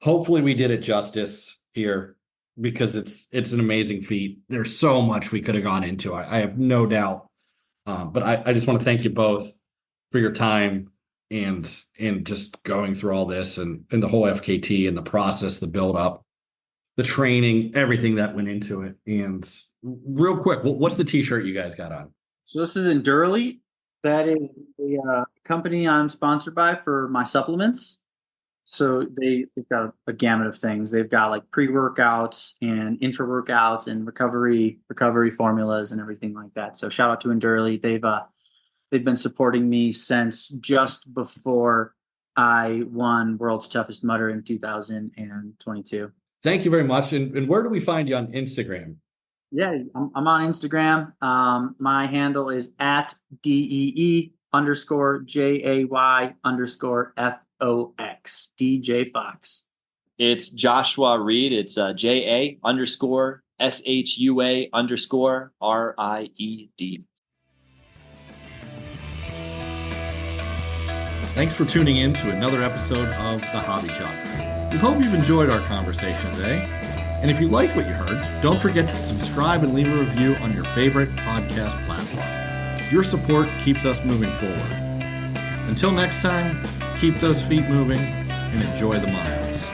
Hopefully we did it justice here, because it's an amazing feat. There's so much we could have gone into. I have no doubt. But I just want to thank you both for your time and just going through all this and the whole FKT and the process, the build up, the training, everything that went into it. And real quick, what's the t-shirt you guys got on? So this is Endurely. That is the company I'm sponsored by for my supplements. So they've got a gamut of things. They've got like pre-workouts and intra-workouts and recovery formulas and everything like that. So shout out to Endurely. They've been supporting me since just before I won World's Toughest Mudder in 2022. Thank you very much. And where do we find you on Instagram? Yeah, I'm on Instagram. My handle is at DEE_JAY_FOX, DJ Fox. It's Joshua Ried. It's JA_SHUA_RIED. Thanks for tuning in to another episode of The Hobby Job. We hope you've enjoyed our conversation today. And if you liked what you heard, don't forget to subscribe and leave a review on your favorite podcast platform. Your support keeps us moving forward. Until next time, keep those feet moving and enjoy the miles.